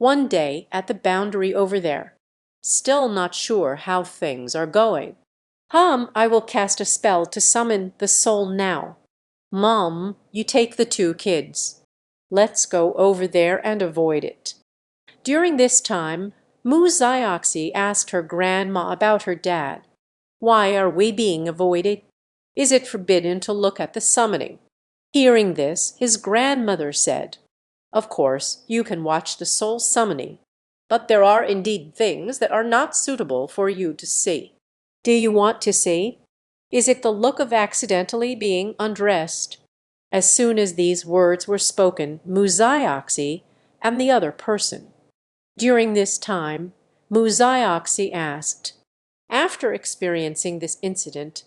One day at the boundary over there. Still not sure how things are going. I will cast a spell to summon the soul now. Mom, you take the two kids. Let's go over there and avoid it. During this time, Mu Zioxi asked her grandma about her dad. Why are we being avoided? Is it forbidden to look at the summoning? Hearing this, his grandmother said, of course, you can watch the soul summoning, but there are indeed things that are not suitable for you to see. Do you want to see? Is it the look of accidentally being undressed? As soon as these words were spoken, Mu Zioxi and the other person. During this time, Mu Zioxi asked, after experiencing this incident,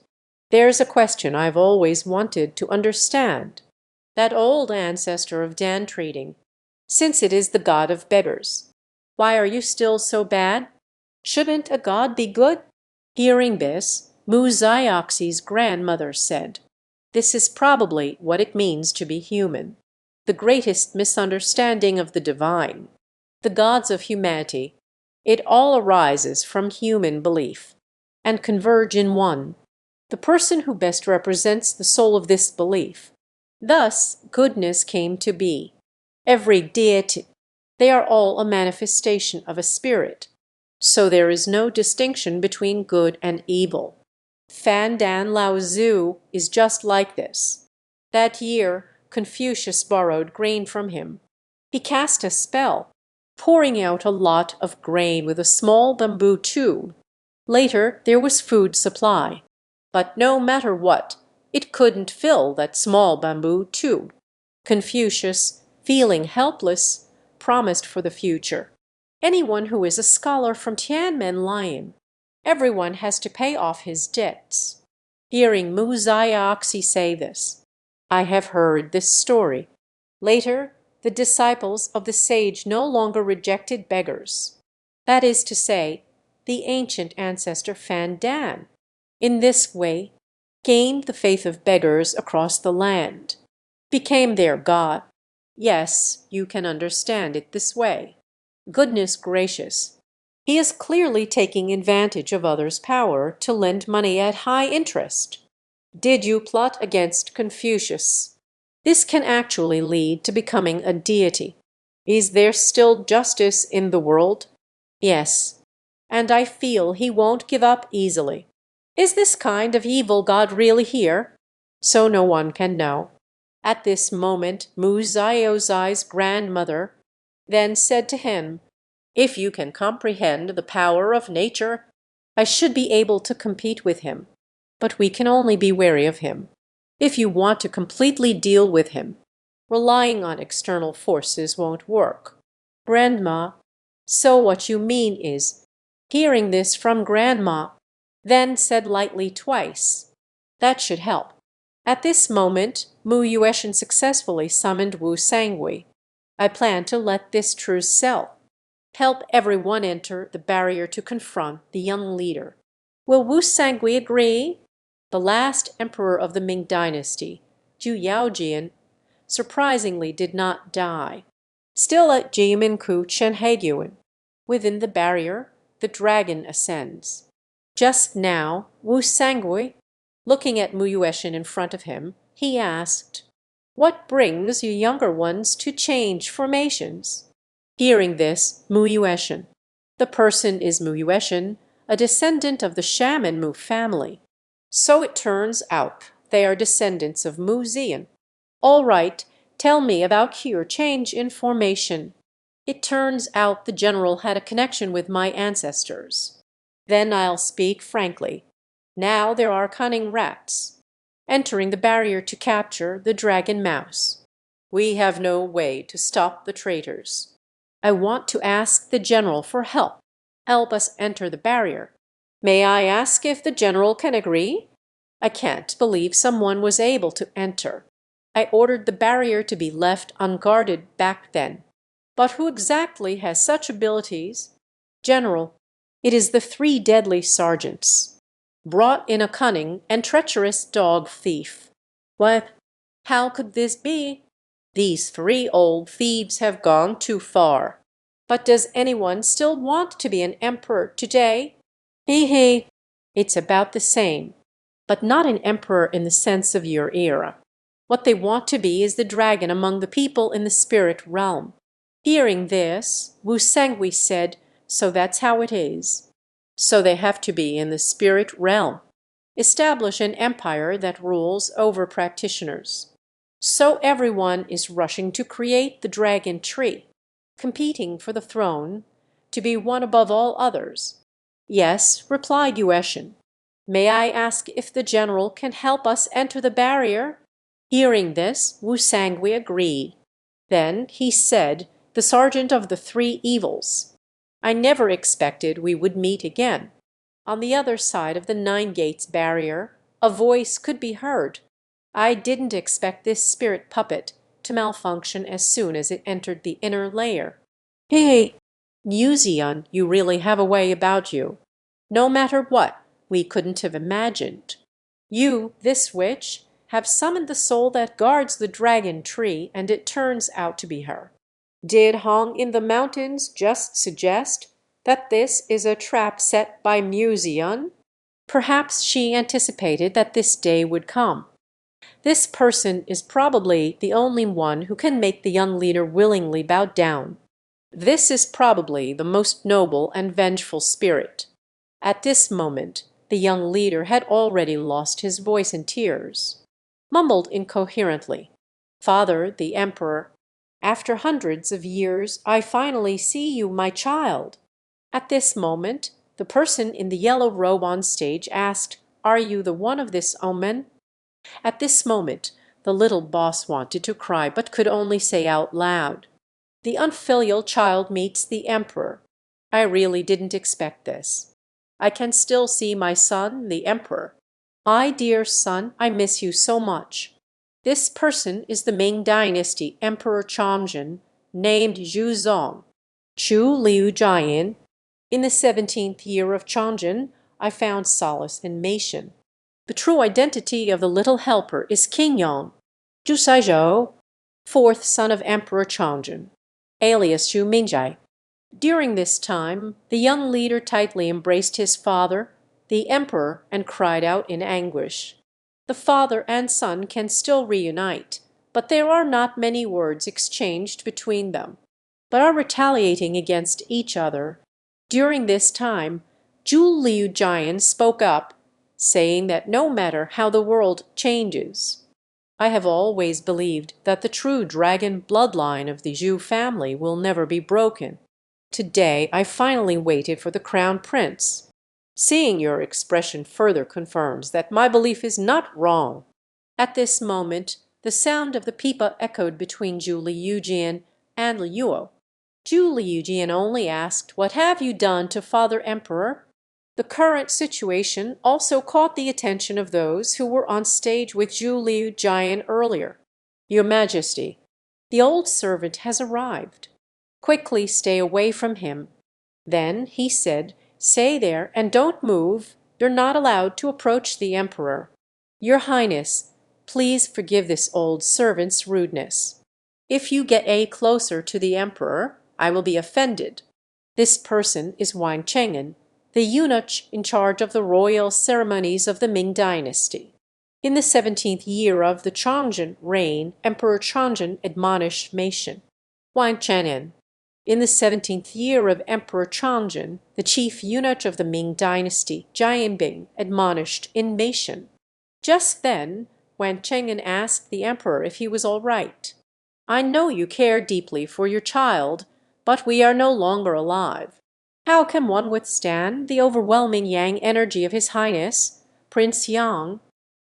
there's a question I've always wanted to understand. That old ancestor of Dan trading, since it is the god of beggars, why are you still so bad? Shouldn't a god be good? Hearing this, Mu Zioxi's grandmother said, this is probably what it means to be human, the greatest misunderstanding of the divine, the gods of humanity. It all arises from human belief, and converge in one, the person who best represents the soul of this belief. Thus, goodness came to be. Every deity, they are all a manifestation of a spirit. So there is no distinction between good and evil. Fan Dan Lao Tzu is just like this. That year, Confucius borrowed grain from him. He cast a spell, pouring out a lot of grain with a small bamboo tube. Later, there was food supply. But no matter what, it couldn't fill that small bamboo tube. Confucius, feeling helpless, promised for the future. Anyone who is a scholar from Tianmen Lion, everyone has to pay off his debts. Hearing Mu Zioxi say this, I have heard this story. Later, the disciples of the sage no longer rejected beggars. That is to say, the ancient ancestor Fan Dan, in this way, gained the faith of beggars across the land, became their god. Yes, you can understand it this way. Goodness gracious, he is clearly taking advantage of others' power to lend money at high interest. Did you plot against Confucius? This can actually lead to becoming a deity. Is there still justice in the world? Yes, and I feel he won't give up easily. Is this kind of evil god really here? So no one can know. At this moment, Mu Zioxi's grandmother then said to him, if you can comprehend the power of nature, I should be able to compete with him. But we can only be wary of him. If you want to completely deal with him, relying on external forces won't work. Grandma, so what you mean is, hearing this from Grandma, then said lightly twice, that should help. At this moment, Mu Yueshan successfully summoned Wu Sangui. I plan to let this truce sell. Help everyone enter the barrier to confront the young leader. Will Wu Sangui agree? The last emperor of the Ming dynasty, Zhu Yaojian, surprisingly did not die. Still at Jiminku Chenhaiguan, within the barrier, the dragon ascends. Just now, Wu Sangui, looking at Mu Yueshan in front of him, he asked, what brings you younger ones to change formations? Hearing this, Mu Yueshan, the person is Mu Yueshan, a descendant of the shaman Mu family. So it turns out they are descendants of Mu Zian. All right, tell me about your change in formation. It turns out the general had a connection with my ancestors. Then I'll speak frankly. Now there are cunning rats entering the barrier to capture the dragon mouse. We have no way to stop the traitors. I want to ask the general for help. Help us enter the barrier. May I ask if the general can agree? I can't believe someone was able to enter. I ordered the barrier to be left unguarded back then. But who exactly has such abilities? General, it is the 3 deadly sergeants. Brought in a cunning and treacherous dog thief. What? How could this be? These 3 old thieves have gone too far. But does anyone still want to be an emperor today? He. It's about the same, but not an emperor in the sense of your era. What they want to be is the dragon among the people in the spirit realm. Hearing this, Wu Sangui said, so that's how it is. So they have to be in the spirit realm. Establish an empire that rules over practitioners. So everyone is rushing to create the dragon tree, competing for the throne, to be one above all others. Yes, replied Yueshin. May I ask if the general can help us enter the barrier? Hearing this, Wu Sangui agreed. Then he said, the sergeant of the three evils, I never expected we would meet again. On the other side of the Nine Gates barrier, a voice could be heard. I didn't expect this spirit puppet to malfunction as soon as it entered the inner layer. Hey, Museon, you really have a way about you. No matter what, we couldn't have imagined. You, this witch, have summoned the soul that guards the dragon tree, and it turns out to be her. Did Hong in the mountains just suggest that this is a trap set by Museon? Perhaps she anticipated that this day would come. This person is probably the only one who can make the young leader willingly bow down. This is probably the most noble and vengeful spirit. At this moment, the young leader had already lost his voice in tears. Mumbled incoherently, Father, the Emperor, after hundreds of years, I finally see you, my child. At this moment, the person in the yellow robe on stage asked, Are you the one of this omen? At this moment, the little boss wanted to cry, but could only say out loud, The unfilial child meets the Emperor. I really didn't expect this. I can still see my son, the Emperor. Dear son, I miss you so much. This person is the Ming Dynasty Emperor Changzhen, named Zhu Zong, Chu Liu Jian. In the 17th year of Changzhen, I found solace in Meishan. The true identity of the little helper is King Yang, Zhu Saizhou, fourth son of Emperor Changzhen, alias Xu Mingjai. During this time, the young leader tightly embraced his father, the emperor, and cried out in anguish. The father and son can still reunite, but there are not many words exchanged between them, but are retaliating against each other. During this time, Zhu Liu Jian spoke up, saying that no matter how the world changes, I have always believed that the true dragon bloodline of the Zhu family will never be broken. Today I finally waited for the crown prince. Seeing your expression further confirms that my belief is not wrong. At this moment, the sound of the pipa echoed between Zhu Liujian and Liuo. Zhu Liujian only asked, What have you done to Father Emperor? The current situation also caught the attention of those who were on stage with Zhu Liu Jian earlier. Your Majesty, the old servant has arrived. Quickly stay away from him. Then he said, Stay there and don't move. You're not allowed to approach the Emperor. Your Highness, please forgive this old servant's rudeness. If you get closer to the Emperor, I will be offended. This person is Wang Chengen, the eunuch in charge of the royal ceremonies of the Ming dynasty. In the 17th year of the Changzhen reign, Emperor Changzhen admonished Meishan. Wang Chengen. In the 17th year of Emperor Changzhen, the chief eunuch of the Ming dynasty, Jianbing, admonished in Meishan. Just then, Wang Chengen asked the emperor if he was all right. I know you care deeply for your child, but we are no longer alive. How can one withstand the overwhelming yang energy of His Highness, Prince Yang?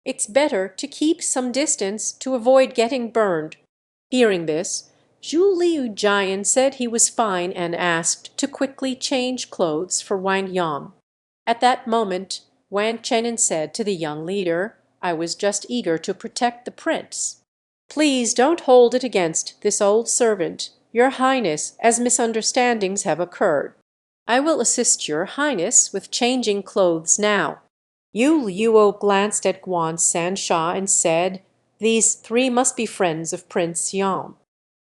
It's better to keep some distance to avoid getting burned. Hearing this, Zhu Liu Jian said he was fine and asked to quickly change clothes for Wang Yang. At that moment, Wang Chengen said to the young leader, I was just eager to protect the prince. Please don't hold it against this old servant, Your Highness, as misunderstandings have occurred. I will assist Your Highness with changing clothes now. Yu Luo glanced at Guan Sansha and said, These three must be friends of Prince Yang.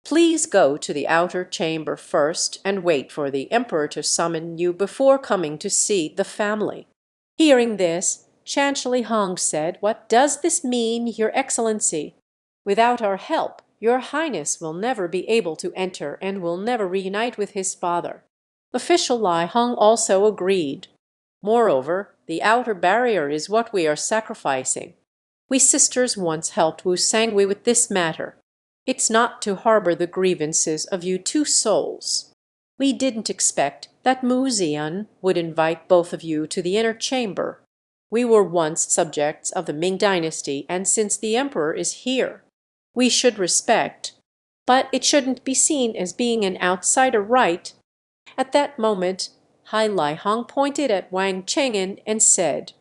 Please go to the outer chamber first and wait for the emperor to summon you before coming to see the family." Hearing this, Chanchli Hong said, "What does this mean, Your Excellency? Without our help, Your Highness will never be able to enter and will never reunite with his father." Official Lai Hong also agreed. "Moreover, the outer barrier is what we are sacrificing. We sisters once helped Wu Sangui with this matter. It's not to harbor the grievances of you two souls. We didn't expect that Mu Zian would invite both of you to the inner chamber. We were once subjects of the Ming dynasty, and since the emperor is here, we should respect. But it shouldn't be seen as being an outsider right." At that moment, Hai Lai Hong pointed at Wang Cheng'en and said,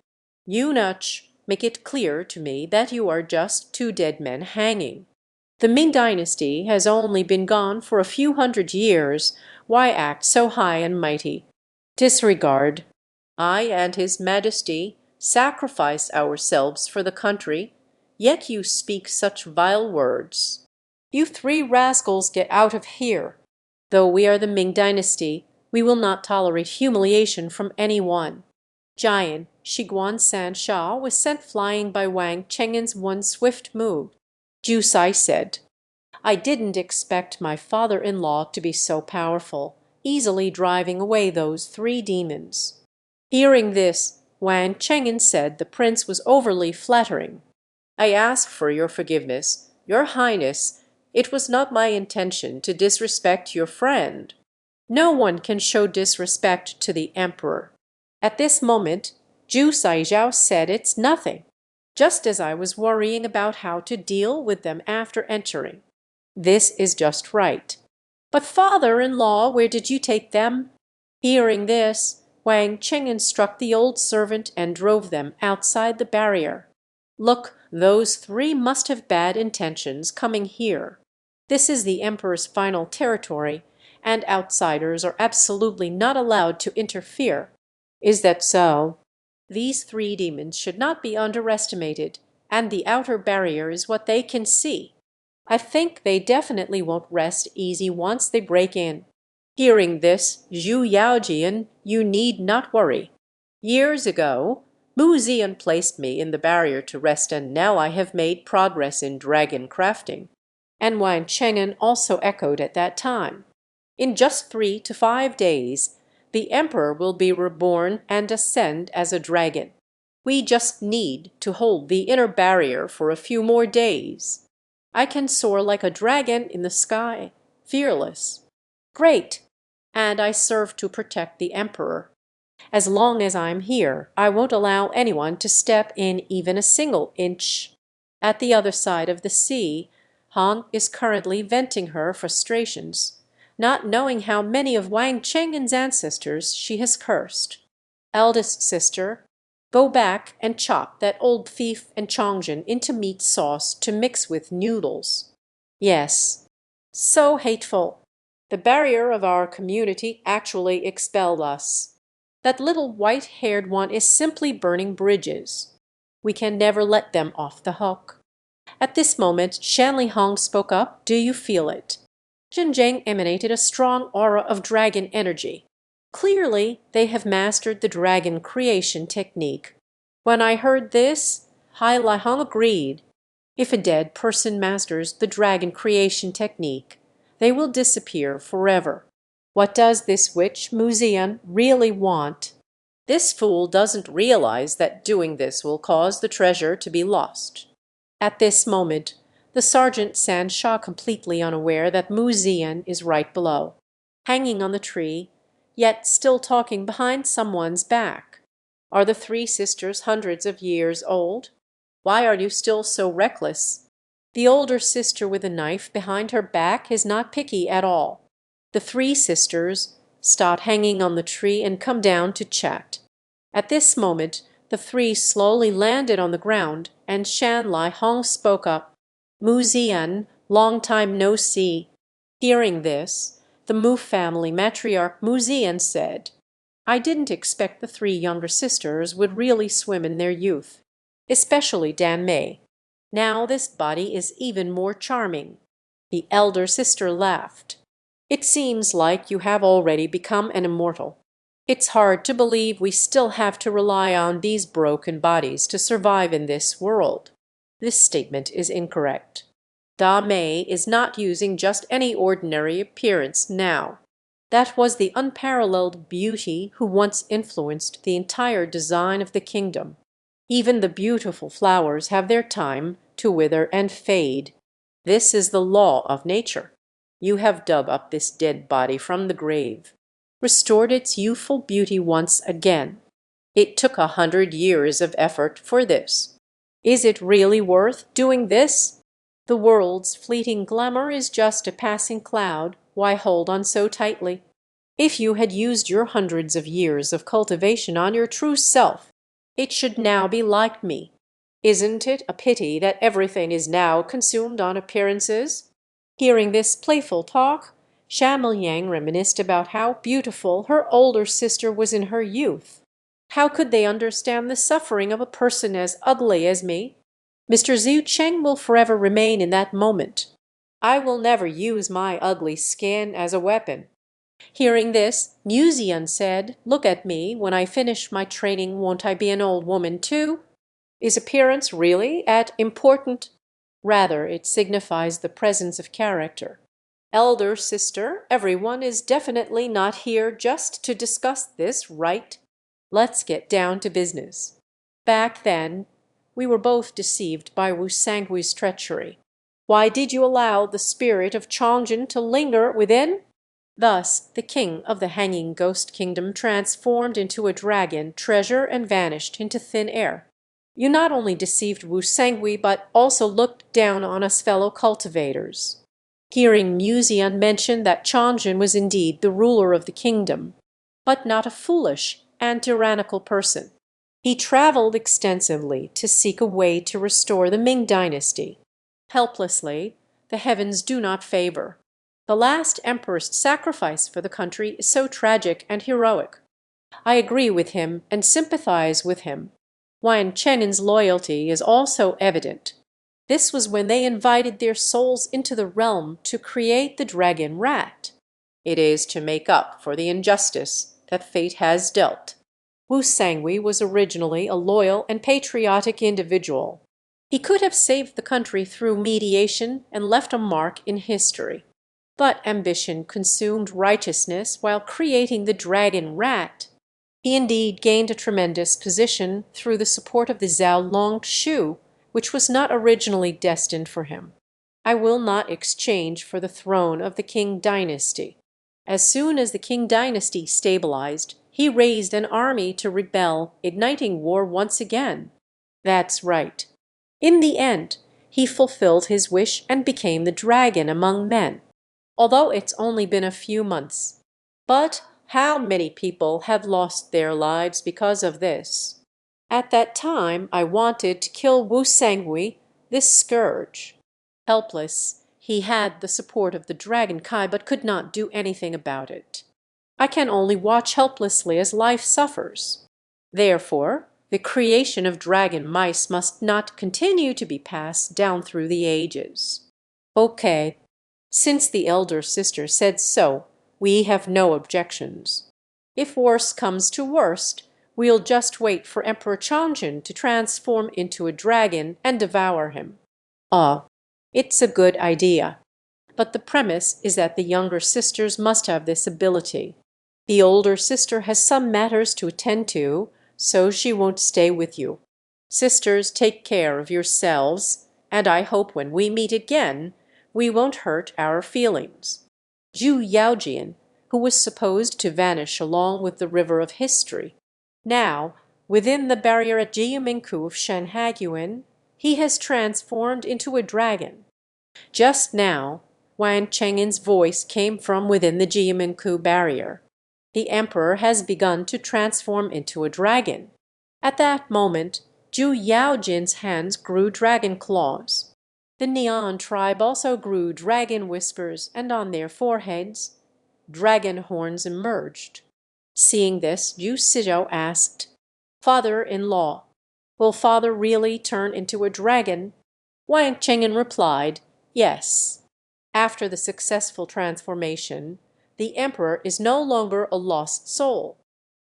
"Eunuch, make it clear to me that you are just two dead men hanging. The Ming dynasty has only been gone for a few hundred years. Why act so high and mighty? Disregard. I and His Majesty sacrifice ourselves for the country, yet you speak such vile words. You three rascals get out of here. Though we are the Ming dynasty, we will not tolerate humiliation from any one." Giant Shiguan San Sha was sent flying by Wang Cheng'en's one swift move. Ju Sai said, "I didn't expect my father-in-law to be so powerful, easily driving away those three demons." Hearing this, Wang Cheng'en said the prince was overly flattering. "I ask for your forgiveness, Your Highness. It was not my intention to disrespect your friend." No one can show disrespect to the emperor. At this moment, Ju Saizhao said, "It's nothing. Just as I was worrying about how to deal with them after entering. This is just right. But father-in-law, where did you take them?" Hearing this, Wang Cheng'en struck the old servant and drove them outside the barrier. "Look, those three must have bad intentions coming here. This is the emperor's final territory, and outsiders are absolutely not allowed to interfere. Is that so? These three demons should not be underestimated, and the outer barrier is what they can see. I think they definitely won't rest easy once they break in." Hearing this, Zhu Yaojian, "You need not worry. Years ago, Mu Zian placed me in the barrier to rest, and now I have made progress in dragon crafting." And Wang Cheng'en also echoed at that time. "In just 3 to 5 days, the emperor will be reborn and ascend as a dragon. We just need to hold the inner barrier for a few more days. I can soar like a dragon in the sky, fearless. Great! And I serve to protect the emperor. As long as I'm here, I won't allow anyone to step in even a single inch." At the other side of the sea, Han is currently venting her frustrations, not knowing how many of Wang Cheng'en's ancestors she has cursed. "Eldest sister, go back and chop that old thief and Chongjin into meat sauce to mix with noodles. Yes, so hateful. The barrier of our community actually expelled us. That little white-haired one is simply burning bridges. We can never let them off the hook." At this moment, Shanli Hong spoke up. "Do you feel it?" Zhenjiang emanated a strong aura of dragon energy. Clearly, they have mastered the dragon creation technique. When I heard this, Hai Lai Hong agreed. If a dead person masters the dragon creation technique, they will disappear forever. What does this witch Mu Zian really want? This fool doesn't realize that doing this will cause the treasure to be lost. At this moment, the sergeant San Sha, completely unaware that Mu Zian is right below, hanging on the tree, yet still talking behind someone's back. Are the three sisters hundreds of years old? Why are you still so reckless? The older sister with a knife behind her back is not picky at all. The three sisters start hanging on the tree and come down to chat. At this moment, the three slowly landed on the ground, and Shan Lai Hong spoke up. "Mu Zian, long time no see." Hearing this, the Mu family matriarch Mu Zian said, "I didn't expect the three younger sisters would really swim in their youth, especially Dan Mei. Now this body is even more charming." The elder sister laughed. "It seems like you have already become an immortal. It's hard to believe we still have to rely on these broken bodies to survive in this world." This statement is incorrect. Da Mei is not using just any ordinary appearance now. That was the unparalleled beauty who once influenced the entire design of the kingdom. Even the beautiful flowers have their time to wither and fade. This is the law of nature. You have dug up this dead body from the grave, restored its youthful beauty once again. It took 100 years of effort for this. Is it really worth doing this? The world's fleeting glamour is just a passing cloud. Why hold on so tightly? If you had used your hundreds of years of cultivation on your true self, it should now be like me. Isn't it a pity that everything is now consumed on appearances? Hearing this playful talk, Yang reminisced about how beautiful her older sister was in her youth. How could they understand the suffering of a person as ugly as me? Mr. Zhuan will forever remain in that moment. I will never use my ugly skin as a weapon. Hearing this, Muzian said, "Look at me. When I finish my training, won't I be an old woman too? Is appearance really at important? Rather, it signifies the presence of character. Elder sister, everyone is definitely not here just to discuss this, right? Let's get down to business." Back then, we were both deceived by Wu Sangwe's treachery. Why did you allow the spirit of Chongjin to linger within? Thus, the king of the hanging ghost kingdom transformed into a dragon treasure and vanished into thin air. You not only deceived Wu Sangui, but also looked down on us fellow cultivators. Hearing Muzian mention that Chongjin was indeed the ruler of the kingdom, but not a foolish and tyrannical person. He traveled extensively to seek a way to restore the Ming dynasty. Helplessly, the heavens do not favor. The last emperor's sacrifice for the country is so tragic and heroic. I agree with him and sympathize with him. Huan Chenin's loyalty is also evident. This was when they invited their souls into the realm to create the dragon rat. It is to make up for the injustice that fate has dealt. Wu Sangui was originally a loyal and patriotic individual. He could have saved the country through mediation and left a mark in history. But ambition consumed righteousness while creating the dragon rat. He indeed gained a tremendous position through the support of the Zhao Longshu, which was not originally destined for him. I will not exchange for the throne of the Qing dynasty. As soon as the Qing dynasty stabilized, he raised an army to rebel, igniting war once again. That's right. In the end, he fulfilled his wish and became the dragon among men, although it's only been a few months. But how many people have lost their lives because of this? At that time, I wanted to kill Wu Sangui, this scourge. Helpless, he had the support of the Dragon Kai, but could not do anything about it. I can only watch helplessly as life suffers. Therefore, the creation of dragon mice must not continue to be passed down through the ages. Okay, since the elder sister said so, we have no objections. If worse comes to worst, we'll just wait for Emperor Chongjin to transform into a dragon and devour him. It's a good idea. But the premise is that the younger sisters must have this ability. The older sister has some matters to attend to, so she won't stay with you. Sisters, take care of yourselves, and I hope when we meet again, we won't hurt our feelings. Zhu Yaojian, who was supposed to vanish along with the river of history. Now, within the barrier at Jiyuminku of Shanhaiguan, he has transformed into a dragon. Just now, Huan Chengin's voice came from within the Jiyuminku barrier. The emperor has begun to transform into a dragon. At that moment, Zhu Yaojin's hands grew dragon claws. The Neon tribe also grew dragon whiskers, and on their foreheads, dragon horns emerged. Seeing this, Zhu Sizhou asked, "Father-in-law, will father really turn into a dragon?" Huan Chengen replied, "Yes." After the successful transformation, the emperor is no longer a lost soul,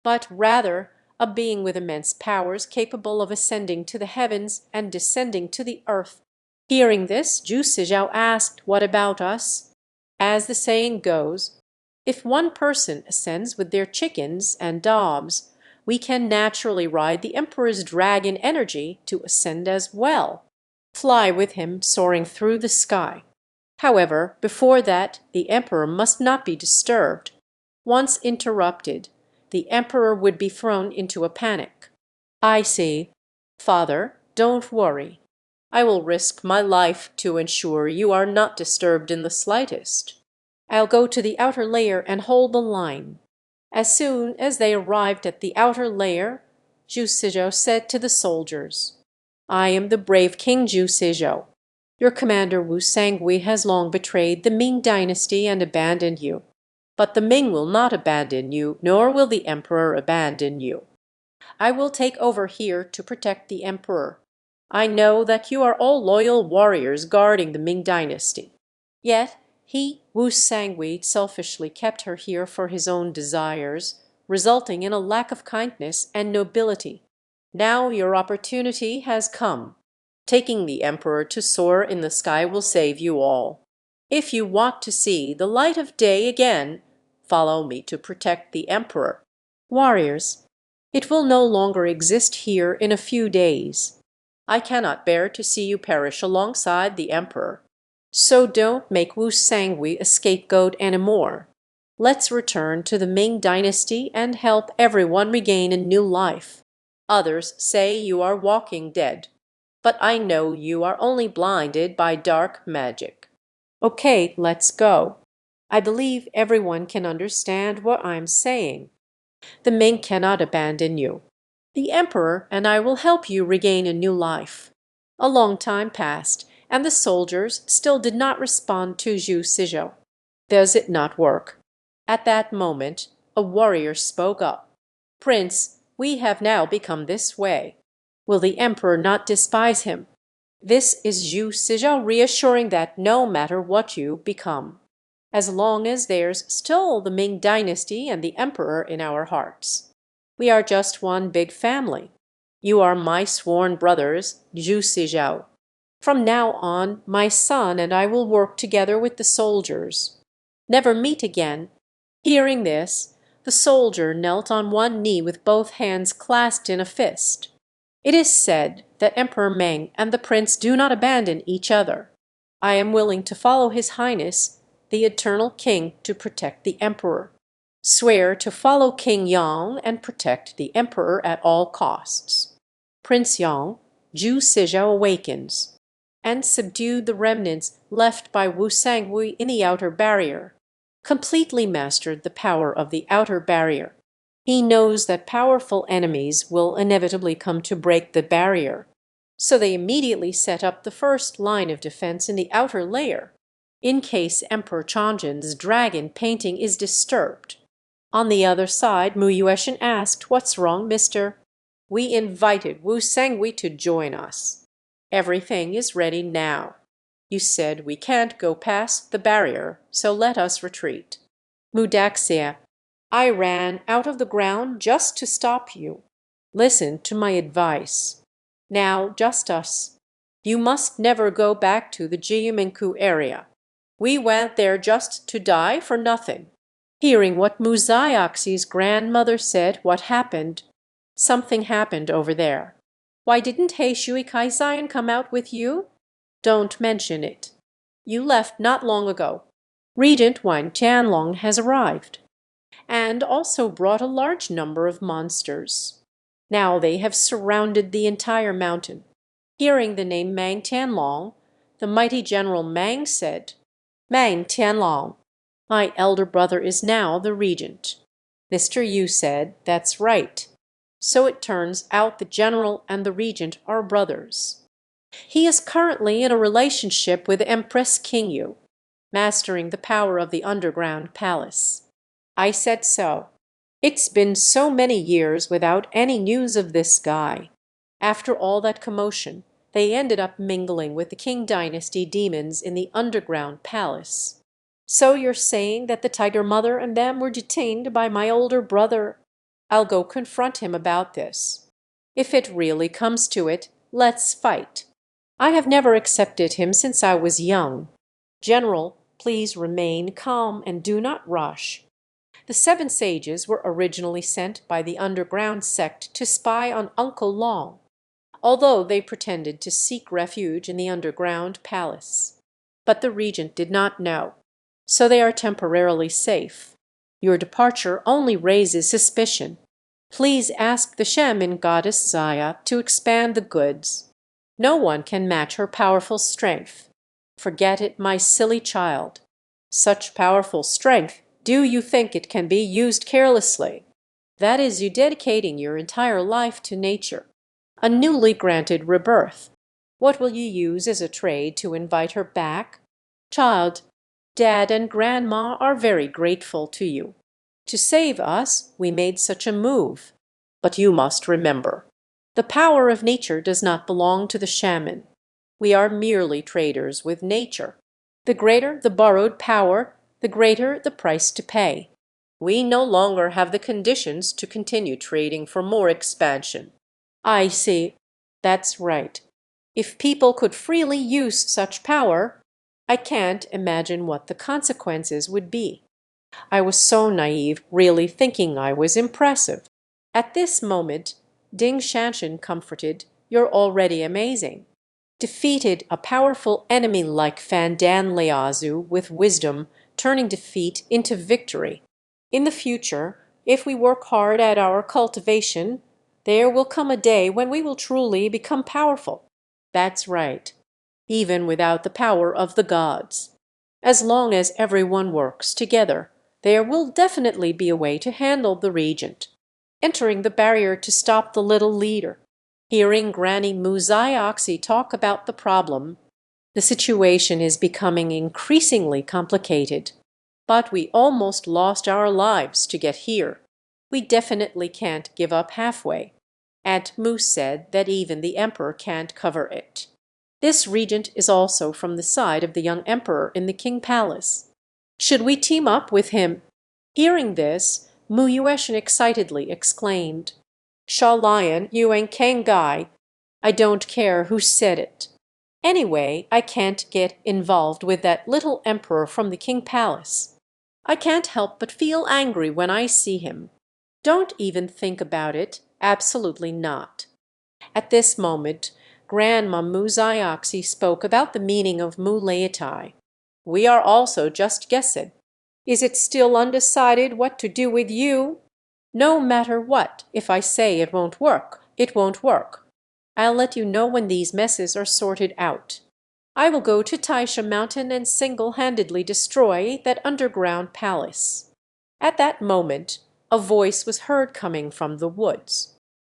but rather a being with immense powers capable of ascending to the heavens and descending to the earth. Hearing this, Zhu Sizhao asked, "What about us?" As the saying goes, if one person ascends with their chickens and daubs, we can naturally ride the emperor's dragon energy to ascend as well, fly with him soaring through the sky. However, before that, the emperor must not be disturbed. Once interrupted, the emperor would be thrown into a panic. "I see. Father, don't worry. I will risk my life to ensure you are not disturbed in the slightest. I'll go to the outer layer and hold the line." As soon as they arrived at the outer layer, Zhu Sizhou said to the soldiers, "I am the brave King Zhu Sizhou. Your commander Wu Sangui has long betrayed the Ming dynasty and abandoned you. But the Ming will not abandon you, nor will the emperor abandon you. I will take over here to protect the emperor. I know that you are all loyal warriors guarding the Ming dynasty. Yet he, Wu Sangui, selfishly kept her here for his own desires, resulting in a lack of kindness and nobility. Now your opportunity has come. Taking the emperor to soar in the sky will save you all. If you want to see the light of day again, follow me to protect the emperor. Warriors, it will no longer exist here in a few days. I cannot bear to see you perish alongside the emperor. So don't make Wu Sangui a scapegoat anymore. Let's return to the Ming dynasty and help everyone regain a new life. Others say you are walking dead, but I know you are only blinded by dark magic. Okay, let's go. I believe everyone can understand what I'm saying. The Ming cannot abandon you. The emperor and I will help you regain a new life." A long time passed, and the soldiers still did not respond to Zhu Sizhou. Does it not work? At that moment, a warrior spoke up. "Prince, we have now become this way. Will the emperor not despise him?" This is Zhu Sizhou reassuring that no matter what you become, as long as there's still the Ming dynasty and the emperor in our hearts, we are just one big family. You are my sworn brothers, Zhu Sizhou. From now on, my son and I will work together with the soldiers. Never meet again. Hearing this, the soldier knelt on one knee with both hands clasped in a fist. It is said that Emperor Meng and the prince do not abandon each other. I am willing to follow His Highness, the Eternal King, to protect the emperor. Swear to follow King Yang and protect the emperor at all costs. Prince Yang, Zhu Sizhou awakens and subdued the remnants left by Wu Sangui in the outer barrier, completely mastered the power of the outer barrier. He knows that powerful enemies will inevitably come to break the barrier, so they immediately set up the first line of defense in the outer layer, in case Emperor Changzhen's dragon painting is disturbed. On the other side, Mu Yueshan asked, "What's wrong, mister?" "We invited Wu Sangui to join us. Everything is ready now. You said we can't go past the barrier, so let us retreat." Mu Daxia, "I ran out of the ground just to stop you. Listen to my advice. Now, just us. You must never go back to the Jiuminku area. We went there just to die for nothing." Hearing what Mu Zioxi's grandmother said, what happened? Something happened over there. Why didn't He Shui Kaizian come out with you? Don't mention it. You left not long ago. Regent Wang Tianlong has arrived, and also brought a large number of monsters. Now they have surrounded the entire mountain. Hearing the name Mang Tianlong, the mighty General Mang said, "Mang Tianlong, my elder brother is now the regent." Mr. Yu said, "That's right." So it turns out the general and the regent are brothers. He is currently in a relationship with Empress Qingyu, mastering the power of the underground palace. I said so. It's been so many years without any news of this guy. After all that commotion, They ended up mingling with the Qing dynasty demons in the underground palace. So you're saying that the Tiger Mother and them were detained by my older brother? I'll go confront him about this. If it really comes to it, let's fight. I have never accepted him since I was young. General, please remain calm and do not rush. The seven sages were originally sent by the underground sect to spy on Uncle Long, although they pretended to seek refuge in the underground palace. But the regent did not know, so they are temporarily safe. Your departure only raises suspicion. Please ask the shaman goddess Zaya to expand the goods. No one can match her powerful strength. Forget it, my silly child. Such powerful strength, do you think it can be used carelessly? That is you dedicating your entire life to nature, a newly granted rebirth. What will you use as a trade to invite her back? Child, Dad and Grandma are very grateful to you. To save us, we made such a move. But you must remember, the power of nature does not belong to the shaman. We are merely traders with nature. The greater the borrowed power, the greater the price to pay. We no longer have the conditions to continue trading for more expansion. I see. That's right. If people could freely use such power, I can't imagine what the consequences would be. I was so naive, really thinking I was impressive. At this moment, Ding Shanshan comforted, "You're already amazing. Defeated a powerful enemy like Fan Dan Liazu with wisdom, turning defeat into victory. In the future, if we work hard at our cultivation, there will come a day when we will truly become powerful." That's right. Even without the power of the gods. As long as everyone works together, there will definitely be a way to handle the regent. Entering the barrier to stop the little leader. Hearing Granny Muzai talk about the problem, the situation is becoming increasingly complicated. But we almost lost our lives to get here. We definitely can't give up halfway. Aunt Mu said that even the emperor can't cover it. This regent is also from the side of the young emperor in the Qing palace. Should we team up with him? Hearing this, Mu Yueshan excitedly exclaimed, "Sha Lion, Yuan Kang Gai, I don't care who said it. Anyway, I can't get involved with that little emperor from the Qing palace. I can't help but feel angry when I see him. Don't even think about it, absolutely not." At this moment, Grandma Muzai spoke about the meaning of Mu Laitai. "We are also just guessing. Is it still undecided what to do with you? No matter what, if I say it won't work, it won't work. I'll let you know when these messes are sorted out. I will go to Taisha Mountain and single-handedly destroy that underground palace." At that moment, a voice was heard coming from the woods.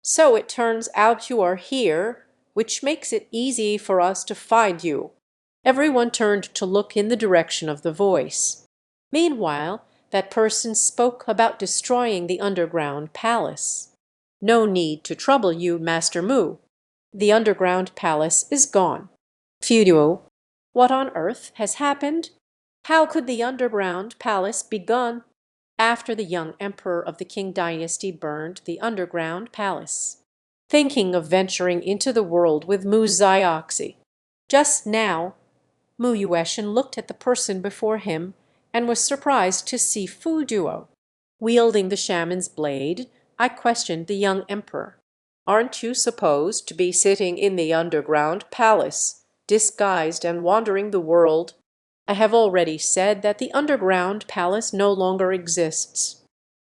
"So it turns out you are here, which makes it easy for us to find you." Everyone turned to look in the direction of the voice. Meanwhile, that person spoke about destroying the underground palace. "No need to trouble you, Master Mu. The underground palace is gone." Fuduo, what on earth has happened? How could the underground palace be gone? After the young emperor of the Qing dynasty burned the underground palace, thinking of venturing into the world with Mu Zioxi. Just now, Mu Yueshan looked at the person before him and was surprised to see Fu Duo. Wielding the shaman's blade, I questioned the young emperor. "Aren't you supposed to be sitting in the underground palace, disguised and wandering the world?" "I have already said that the underground palace no longer exists.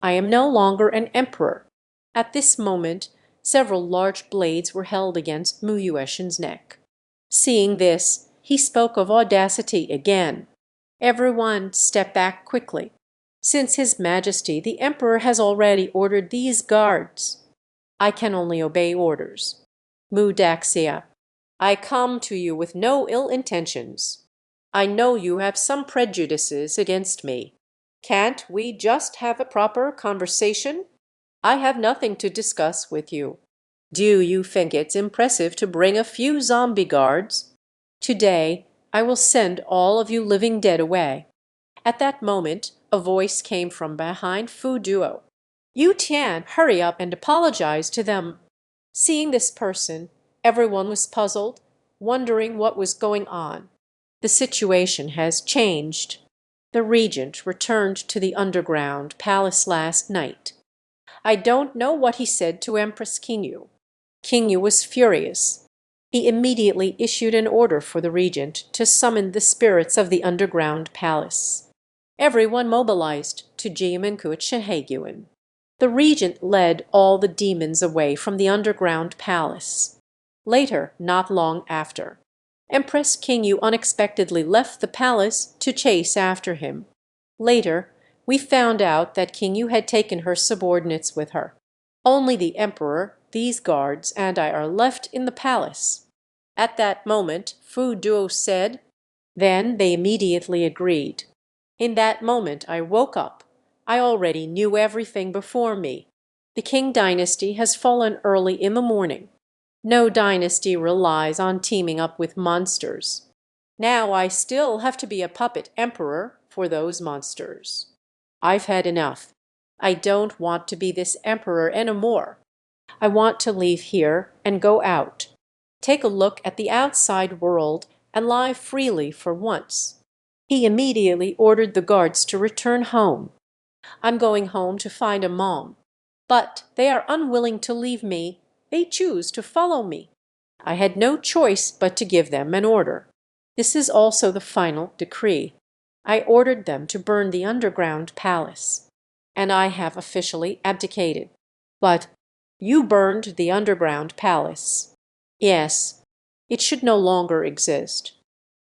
I am no longer an emperor." At this moment, several large blades were held against Mu Yueshan's neck. Seeing this, he spoke of audacity again. "Everyone step back quickly. Since His Majesty the Emperor has already ordered these guards." "I can only obey orders." Mu Daxia, "I come to you with no ill intentions. I know you have some prejudices against me. Can't we just have a proper conversation? I have nothing to discuss with you." Do you think it's impressive to bring a few zombie guards? Today, I will send all of you living dead away." At that moment, a voice came from behind Fu Duo. "Yu Tian, hurry up and apologize to them." Seeing this person, everyone was puzzled, wondering what was going on. The situation has changed. The regent returned to the underground palace last night. I don't know what he said to Empress Qingyu. Qingyu was furious. He immediately issued an order for the regent to summon the spirits of the underground palace. Everyone mobilized to Jiamenku Chehagyuan. The regent led all the demons away from the underground palace. Later, not long after, Empress Qingyu unexpectedly left the palace to chase after him. Later, we found out that Qingyu had taken her subordinates with her. Only the emperor, these guards, and I are left in the palace. At that moment, Fu Duo said. Then they immediately agreed. In that moment I woke up. I already knew everything before me. The Qing dynasty has fallen early in the morning. No dynasty relies on teaming up with monsters. Now I still have to be a puppet emperor for those monsters. I've had enough. I don't want to be this emperor anymore. I want to leave here and go out. Take a look at the outside world and lie freely for once. He immediately ordered the guards to return home. I'm going home to find a mom. But they are unwilling to leave me. They choose to follow me. I had no choice but to give them an order. This is also the final decree. I ordered them to burn the underground palace. And I have officially abdicated. But you burned the underground palace. Yes, it should no longer exist.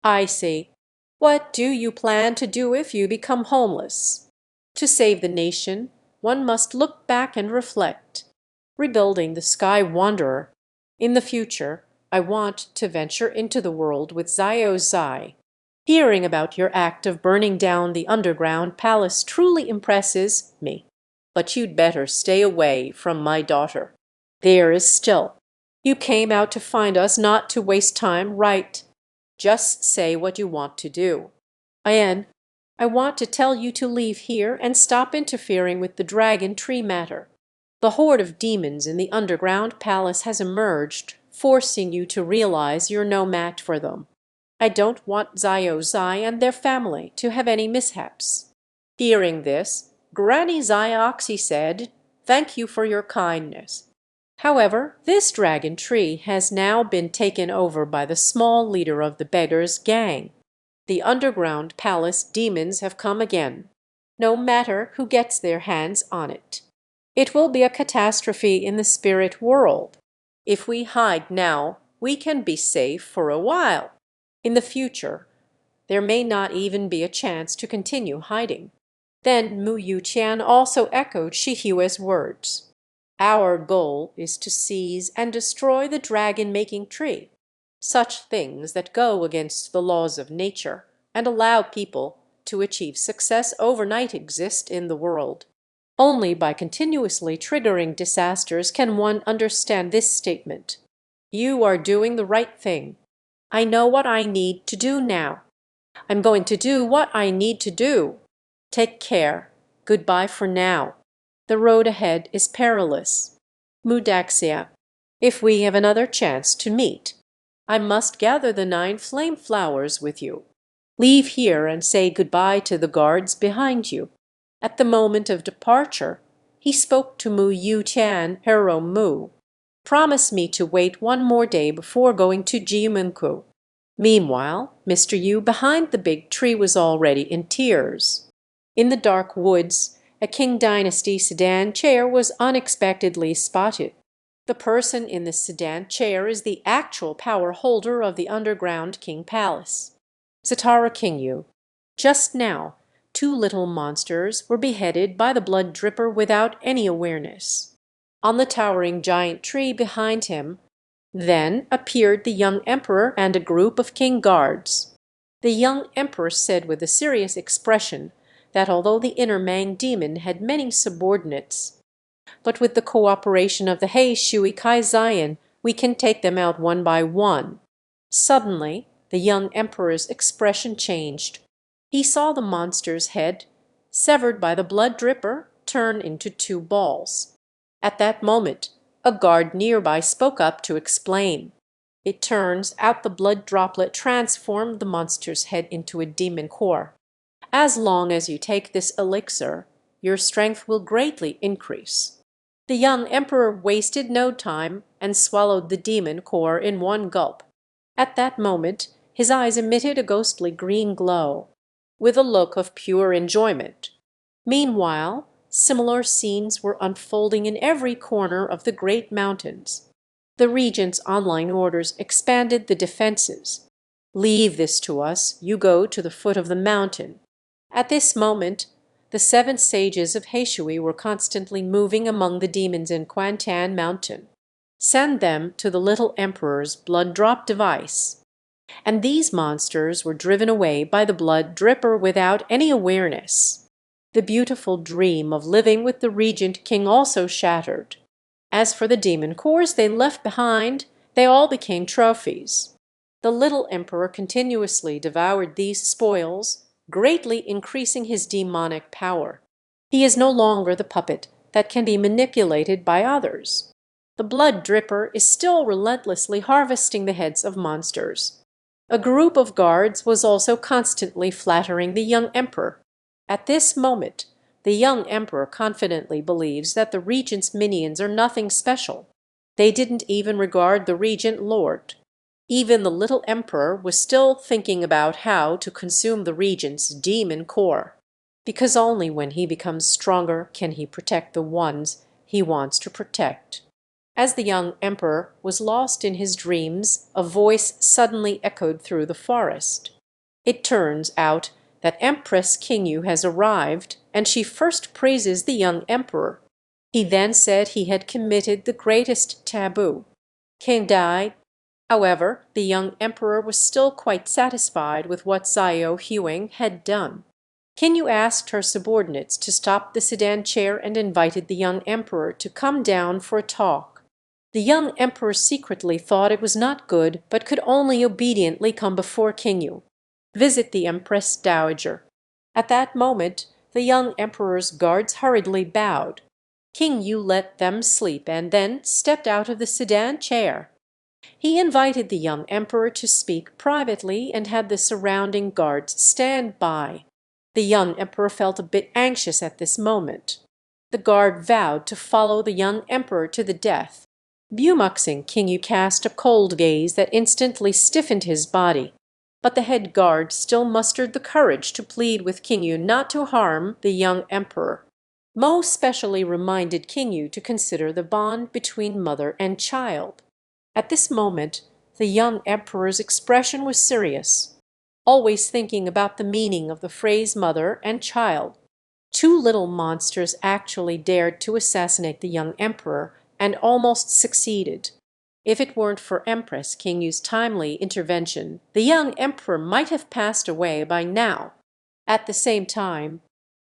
I see. What do you plan to do if you become homeless? To save the nation, one must look back and reflect. Rebuilding the Sky Wanderer. In the future, I want to venture into the world with Xiao Zai. Hearing about your act of burning down the underground palace truly impresses me. But you'd better stay away from my daughter. There is still. You came out to find us, not to waste time, right? Just say what you want to do. Ayan, I want to tell you to leave here and stop interfering with the dragon tree matter. The horde of demons in the underground palace has emerged, forcing you to realize you're no match for them. I don't want Xiao Zai and their family to have any mishaps. Hearing this, Granny Xiaoxi said, "Thank you for your kindness." However, this dragon tree has now been taken over by the small leader of the beggars' gang. The underground palace demons have come again. No matter who gets their hands on it. It will be a catastrophe in the spirit world. If we hide now, we can be safe for a while. In the future, there may not even be a chance to continue hiding. Then Mu Yuqian also echoed Shi Hui's words. Our goal is to seize and destroy the dragon-making tree. Such things that go against the laws of nature and allow people to achieve success overnight exist in the world. Only by continuously triggering disasters can one understand this statement. You are doing the right thing. I know what I need to do now. I'm going to do what I need to do. Take care. Goodbye for now. The road ahead is perilous. Mudaxia, if we have another chance to meet, I must gather the 9 flame flowers with you. Leave here and say goodbye to the guards behind you. At the moment of departure, he spoke to Mu Yuqian, Hero Mu. Promise me to wait one more day before going to Jimenku. Meanwhile, Mr. Yu behind the big tree was already in tears. In the dark woods, a Qing dynasty sedan chair was unexpectedly spotted. The person in the sedan chair is the actual power holder of the underground Qing palace. Zatara Qingyu. Just now, 2 little monsters were beheaded by the blood dripper without any awareness. On the towering giant tree behind him, then appeared the young emperor and a group of Qing guards. The young emperor said with a serious expression that although the inner Mang demon had many subordinates, But with the cooperation of the He Shui Kai Zion, we can take them out one by one." Suddenly the young emperor's expression changed. He saw the monster's head, severed by the blood dripper, turn into two balls. At that moment a guard nearby spoke up to explain. It turns out the blood droplet transformed the monster's head into a demon core. As long as you take this elixir, your strength will greatly increase. The young emperor wasted no time and swallowed the demon core in one gulp. At that moment his eyes emitted a ghostly green glow, with a look of pure enjoyment. Meanwhile, similar scenes were unfolding in every corner of the great mountains. The regent's online orders expanded the defenses. "Leave this to us, you go to the foot of the mountain." At this moment the 7 sages of Heishui were constantly moving among the demons in Quantan Mountain. "Send them to the little emperor's blood drop device." And these monsters were driven away by the blood dripper without any awareness. The beautiful dream of living with the regent king also shattered. As for the demon cores they left behind, they all became trophies. The little emperor continuously devoured these spoils, greatly increasing his demonic power. He is no longer the puppet that can be manipulated by others. The blood dripper is still relentlessly harvesting the heads of monsters. A group of guards was also constantly flattering the young emperor. At this moment, the young emperor confidently believes that the regent's minions are nothing special. They didn't even regard the regent lord. Even the little emperor was still thinking about how to consume the regent's demon core, because only when he becomes stronger can he protect the ones he wants to protect. As the young emperor was lost in his dreams, a voice suddenly echoed through the forest. It turns out that Empress Qing has arrived, and she first praises the young emperor. He then said he had committed the greatest taboo. Qing died. However, the young emperor was still quite satisfied with what Zhao Huang had done. Qing asked her subordinates to stop the sedan chair and invited the young emperor to come down for a talk. The young emperor secretly thought it was not good, but could only obediently come before Qing. Visit the Empress Dowager. At that moment, the young emperor's guards hurriedly bowed. Qing let them sleep and then stepped out of the sedan chair. He invited the young emperor to speak privately and had the surrounding guards stand by. The young emperor felt a bit anxious at this moment. The guard vowed to follow the young emperor to the death. Bumuxing Qing cast a cold gaze that instantly stiffened his body. But the head guard still mustered the courage to plead with Qing not to harm the young emperor. Mo specially reminded Qing to consider the bond between mother and child. At this moment, the young emperor's expression was serious, always thinking about the meaning of the phrase mother and child. 2 little monsters actually dared to assassinate the young emperor and almost succeeded. If it weren't for Empress Qing's timely intervention, the young emperor might have passed away by now. At the same time,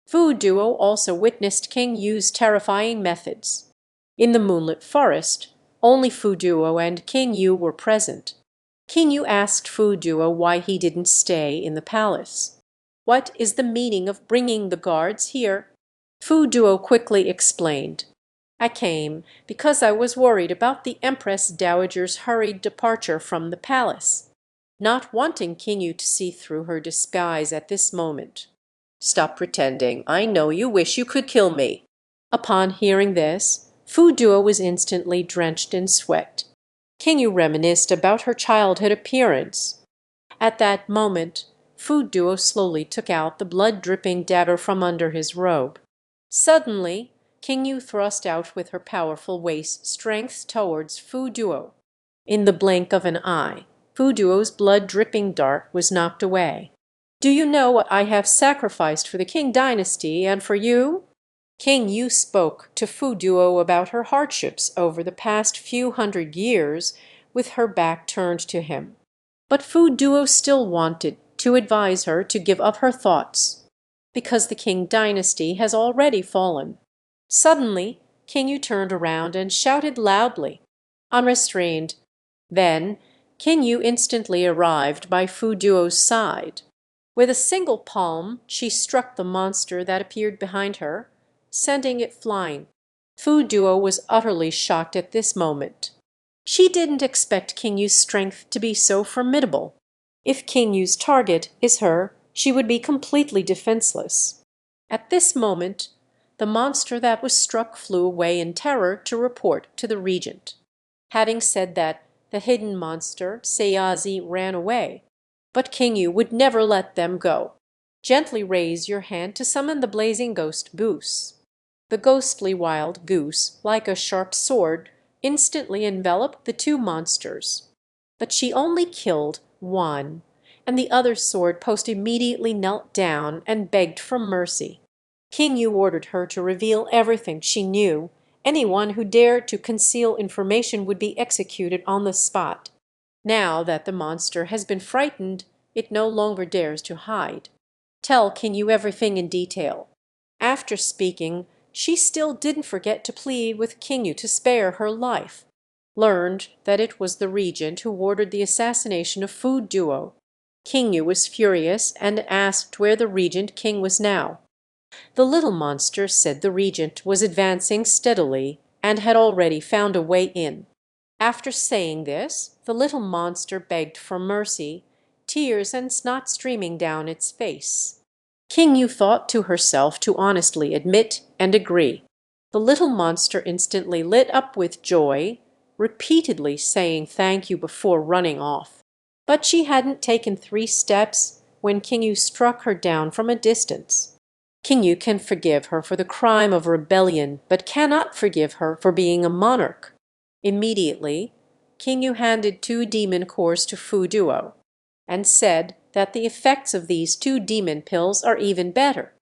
Fu Duo also witnessed Qing's terrifying methods. In the moonlit forest, only Fu Duo and Qing were present. Qing asked Fu Duo why he didn't stay in the palace. "What is the meaning of bringing the guards here?" Fu Duo quickly explained. "I came because I was worried about the Empress Dowager's hurried departure from the palace, not wanting Qing to see through her disguise at this moment." "Stop pretending. I know you wish you could kill me." Upon hearing this, Fu Duo was instantly drenched in sweat. Qing reminisced about her childhood appearance. At that moment, Fu Duo slowly took out the blood-dripping dagger from under his robe. Suddenly, Qing thrust out with her powerful waist strength towards Fu Duo. In the blink of an eye, Fu Duo's blood-dripping dart was knocked away. "Do you know what I have sacrificed for the Qing dynasty and for you?" Qing spoke to Fu Duo about her hardships over the past few hundred years, with her back turned to him. But Fu Duo still wanted to advise her to give up her thoughts, because the Qing dynasty has already fallen. Suddenly, King Yu turned around and shouted loudly, unrestrained. Then King Yu instantly arrived by Fu Duo's side. With a single palm she struck the monster that appeared behind her, sending it flying. Fu Duo was utterly shocked at this moment. She didn't expect King Yu's strength to be so formidable. If King Yu's target is her, she would be completely defenseless. At this moment, the monster that was struck flew away in terror to report to the regent. Having said that, the hidden monster, Seyazi, ran away. But King Yu would never let them go. Gently raise your hand to summon the blazing ghost goose. The ghostly wild goose, like a sharp sword, instantly enveloped the two monsters. But she only killed one, and the other sword post immediately knelt down and begged for mercy. King Yu ordered her to reveal everything she knew. Anyone who dared to conceal information would be executed on the spot. Now that the monster has been frightened, it no longer dares to hide. Tell King Yu everything in detail. After speaking, she still didn't forget to plead with King Yu to spare her life. Learned that it was the regent who ordered the assassination of Fu Duo. King Yu was furious and asked where the regent king was now. The little monster said the regent was advancing steadily and had already found a way in. After saying this, the little monster begged for mercy, tears and snot streaming down its face. King Yu thought to herself to honestly admit and agree. The little monster instantly lit up with joy, repeatedly saying thank you before running off. But she hadn't taken 3 steps when King Yu struck her down from a distance. King Yu can forgive her for the crime of rebellion, but cannot forgive her for being a monarch. Immediately, King Yu handed 2 demon cores to Fu Duo, and said that the effects of these 2 demon pills are even better.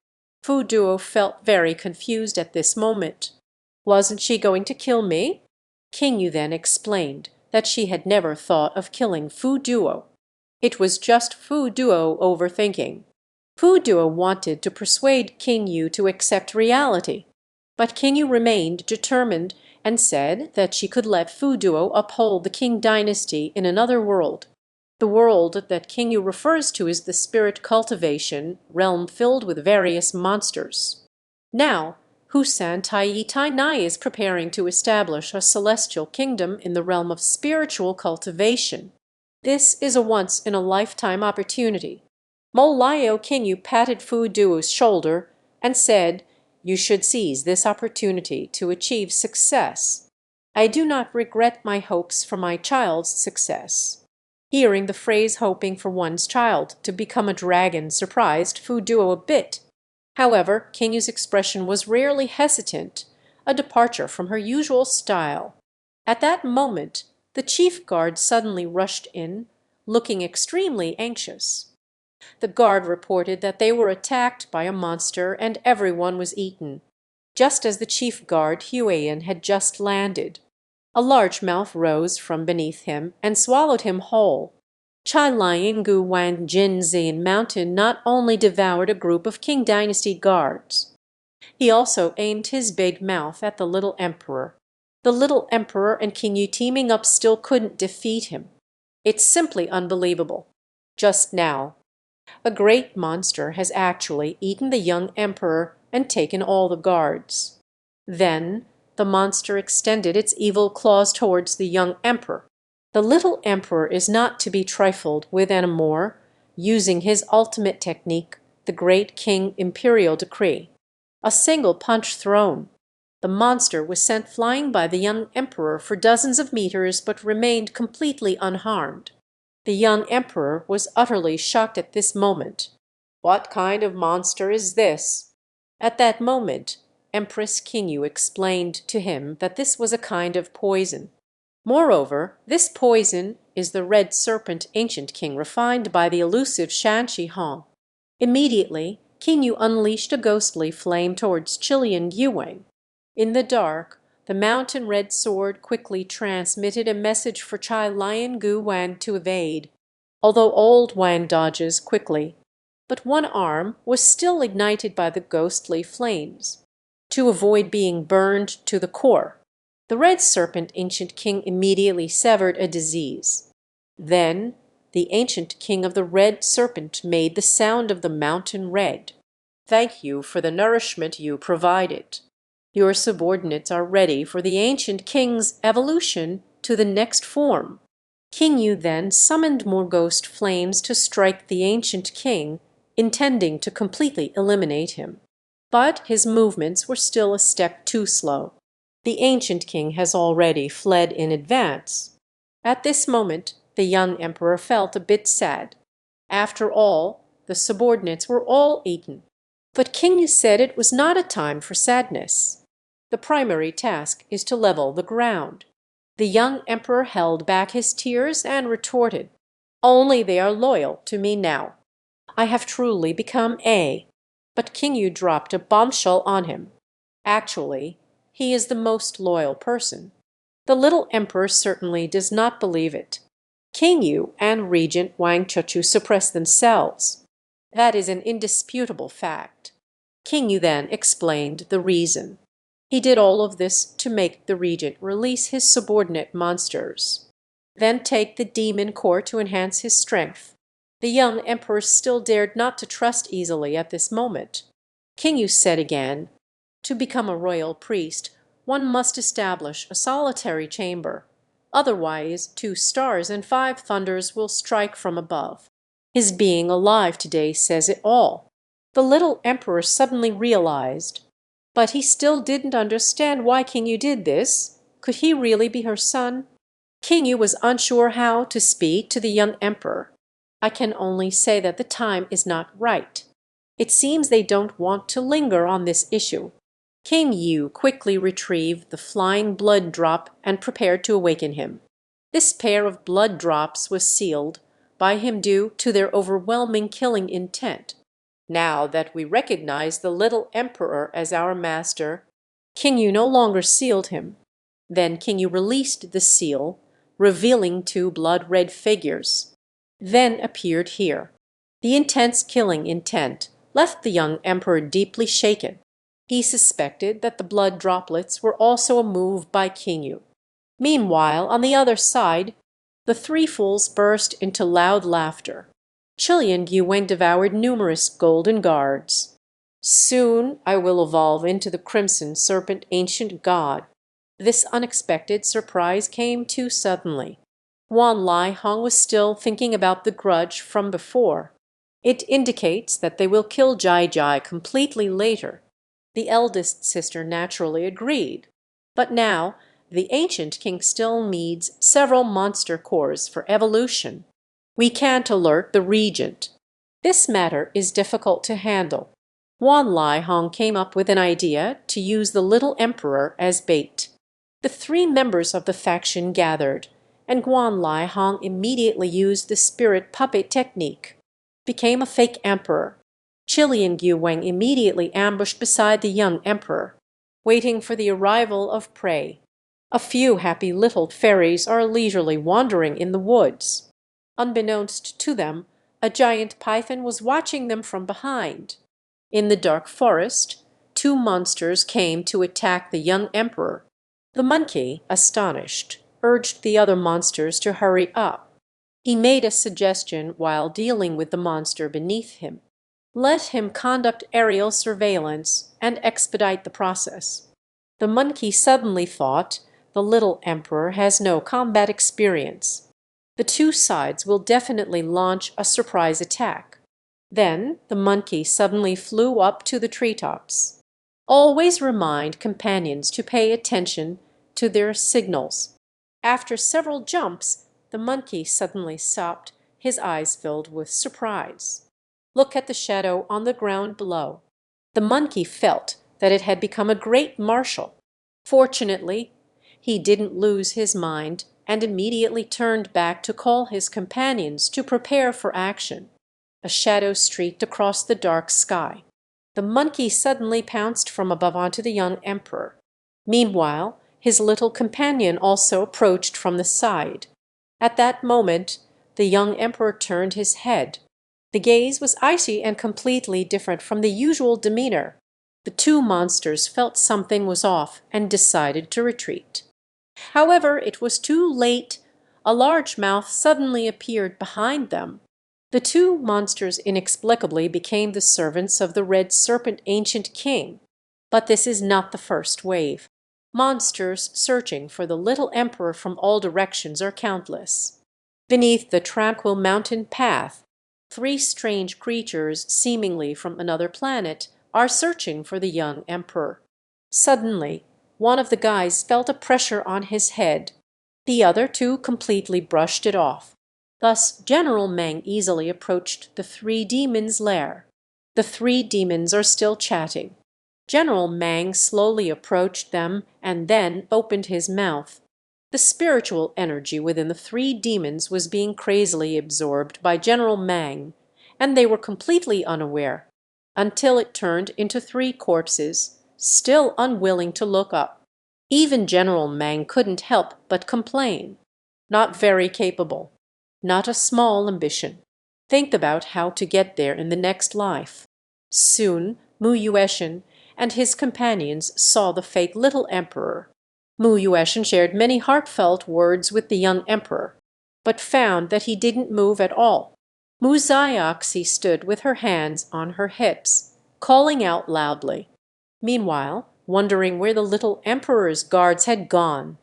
Fu Duo felt very confused at this moment. Wasn't she going to kill me? King Yu then explained that she had never thought of killing Fu Duo. It was just Fu Duo overthinking. Fu Duo wanted to persuade King Yu to accept reality, but King Yu remained determined and said that she could let Fu Duo uphold the Qing dynasty in another world. The world that King Yu refers to is the spirit cultivation realm filled with various monsters. Now, Husan Taiyi Tainai is preparing to establish a celestial kingdom in the realm of spiritual cultivation. This is a once-in-a-lifetime opportunity. Molayo King Yu patted Fu Duo's shoulder and said, "You should seize this opportunity to achieve success. I do not regret my hopes for my child's success." Hearing the phrase hoping for one's child to become a dragon surprised Fu Duo a bit. However, King Yu's expression was rarely hesitant, a departure from her usual style. At that moment, the chief guard suddenly rushed in, looking extremely anxious. The guard reported that they were attacked by a monster and everyone was eaten. Just as the chief guard, Huayan, had just landed, a large mouth rose from beneath him and swallowed him whole. Chai Liangu Wang Jinzin Mountain not only devoured a group of Qing dynasty guards, he also aimed his big mouth at the little emperor. The little emperor and King Yu teaming up still couldn't defeat him. It's simply unbelievable. Just now, a great monster has actually eaten the young emperor and taken all the guards. Then the monster extended its evil claws towards the young emperor. The little emperor is not to be trifled with anymore, using his ultimate technique, the great Qing imperial decree. A single punch thrown. The monster was sent flying by the young emperor for dozens of meters but remained completely unharmed. The young emperor was utterly shocked at this moment. What kind of monster is this? At that moment, Empress King Yu explained to him that this was a kind of poison. Moreover, this poison is the red serpent ancient king refined by the elusive Shanxi Hong. Immediately, King Yu unleashed a ghostly flame towards Chilean Yuwang. In the dark, the mountain red sword quickly transmitted a message for Chai Lion Gu Wang to evade, although old Wang dodges quickly. But one arm was still ignited by the ghostly flames. to avoid being burned to the core. The red serpent ancient king immediately severed a disease. Then the ancient king of the red serpent made the sound of the mountain red. Thank you for the nourishment you provided. Your subordinates are ready for the ancient king's evolution to the next form. King Yu then summoned more ghost flames to strike the ancient king, intending to completely eliminate him. But his movements were still a step too slow. The ancient king has already fled in advance. At this moment, the young emperor felt a bit sad. After all, the subordinates were all eaten. But King Yu said it was not a time for sadness. The primary task is to level the ground. The young emperor held back his tears and retorted, "Only they are loyal to me now. I have truly become A." But King Yu dropped a bombshell on him. Actually, he is the most loyal person. The little emperor certainly does not believe it. King Yu and Regent Wang Chuchu suppress themselves. That is an indisputable fact. King Yu then explained the reason. He did all of this to make the regent release his subordinate monsters, then take the demon core to enhance his strength. The young emperor still dared not to trust easily at this moment. King Yu said again, "To become a royal priest, one must establish a solitary chamber. Otherwise, 2 stars and 5 thunders will strike from above." His being alive today says it all. The little emperor suddenly realized. But he still didn't understand why King Yu did this. Could he really be her son? King Yu was unsure how to speak to the young emperor. "I can only say that the time is not right. It seems they don't want to linger on this issue." King Yu quickly retrieved the flying blood drop and prepared to awaken him. This pair of blood drops was sealed by him due to their overwhelming killing intent. Now that we recognize the little emperor as our master, King Yu no longer sealed him. Then King Yu released the seal, revealing 2 blood-red figures. Then appeared here. The intense killing intent left the young emperor deeply shaken. He suspected that the blood droplets were also a move by King Yu. Meanwhile, on the other side, the 3 fools burst into loud laughter. Chilean Guwen devoured numerous golden guards. "Soon I will evolve into the crimson serpent ancient god." This unexpected surprise came too suddenly. Wan Lai Hong was still thinking about the grudge from before. It indicates that they will kill Jai Jai completely later. The eldest sister naturally agreed. But now the ancient king still needs several monster cores for evolution. We can't alert the regent. This matter is difficult to handle. Wan Lai Hong came up with an idea to use the little emperor as bait. The 3 members of the faction gathered, and Guan Lai Hong immediately used the spirit puppet technique, became a fake emperor. Chilean Guweng immediately ambushed beside the young emperor, waiting for the arrival of prey. A few happy little fairies are leisurely wandering in the woods. Unbeknownst to them, a giant python was watching them from behind. In the dark forest, 2 monsters came to attack the young emperor. The monkey, astonished, urged the other monsters to hurry up. He made a suggestion while dealing with the monster beneath him. Let him conduct aerial surveillance and expedite the process. The monkey suddenly thought, the little emperor has no combat experience. The 2 sides will definitely launch a surprise attack. Then the monkey suddenly flew up to the treetops. Always remind companions to pay attention to their signals. After several jumps, the monkey suddenly stopped, his eyes filled with surprise. Look at the shadow on the ground below. The monkey felt that it had become a great marshal. Fortunately, he didn't lose his mind and immediately turned back to call his companions to prepare for action. A shadow streaked across the dark sky. The monkey suddenly pounced from above onto the young emperor. Meanwhile, his little companion also approached from the side. At that moment, the young emperor turned his head. The gaze was icy and completely different from the usual demeanor. The The two monsters felt something was off and decided to retreat. However, it was too late. A large mouth suddenly appeared behind them. The two monsters inexplicably became the servants of the red serpent ancient king. But this is not the first wave. Monsters searching for the little emperor from all directions are countless. Beneath the tranquil mountain path, three strange creatures, seemingly from another planet, are searching for the young emperor. Suddenly, one of the guys felt a pressure on his head. The other two completely brushed it off. Thus General Meng easily approached the three demons' lair. The three demons are still chatting. General Meng slowly approached them and then opened his mouth. The spiritual energy within the three demons was being crazily absorbed by General Meng, and they were completely unaware, until it turned into three corpses, still unwilling to look up. Even General Meng couldn't help but complain. Not very capable. Not a small ambition. Think about how to get there in the next life. Soon Mu Yueshan and his companions saw the fake little emperor. Mu Yueshan shared many heartfelt words with the young emperor, but found that he didn't move at all. Mu Zioxi stood with her hands on her hips, calling out loudly. Meanwhile, wondering where the little emperor's guards had gone.